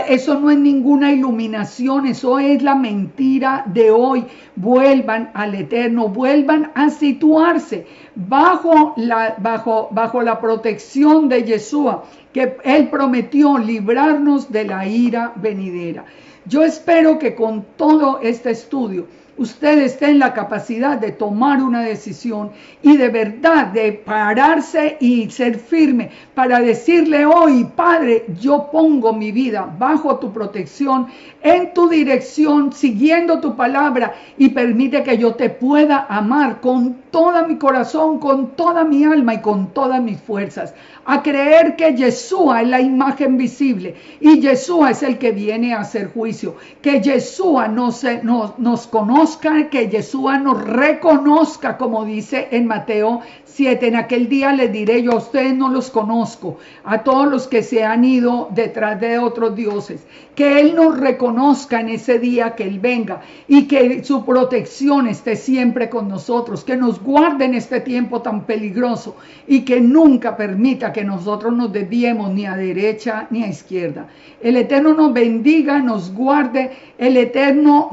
Eso no es ninguna iluminación, eso es la mentira de hoy. Vuelvan al Eterno, vuelvan a situarse bajo la protección de Yeshua, que Él prometió librarnos de la ira venidera. Yo espero que con todo este estudio usted esté en la capacidad de tomar una decisión y de verdad de pararse y ser firme para decirle hoy, Padre, yo pongo mi vida bajo tu protección, en tu dirección, siguiendo tu palabra, y permite que yo te pueda amar con todo mi corazón, con toda mi alma y con todas mis fuerzas. A creer que Yeshua es la imagen visible y Yeshua es el que viene a hacer juicio. Que Yeshua nos conozca, que Yeshua nos reconozca, como dice en Mateo 7. En aquel día les diré, yo a ustedes no los conozco, a todos los que se han ido detrás de otros dioses. Que Él nos reconozca en ese día, que Él venga y que su protección esté siempre con nosotros. Que nos guarde en este tiempo tan peligroso y que nunca permita que nosotros nos desviemos ni a derecha ni a izquierda. El Eterno nos bendiga, nos guarde. El Eterno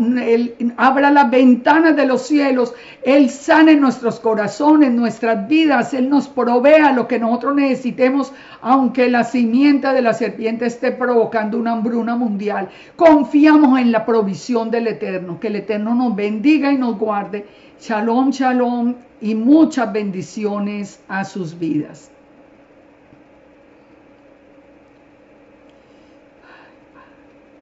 abra las ventanas de los cielos. Él sane nuestros corazones, nuestras vidas. Él nos provea lo que nosotros necesitemos, aunque la simiente de la serpiente esté provocando una hambruna mundial. Confiamos en la provisión del Eterno. Que el Eterno nos bendiga y nos guarde. Shalom, shalom y muchas bendiciones a sus vidas.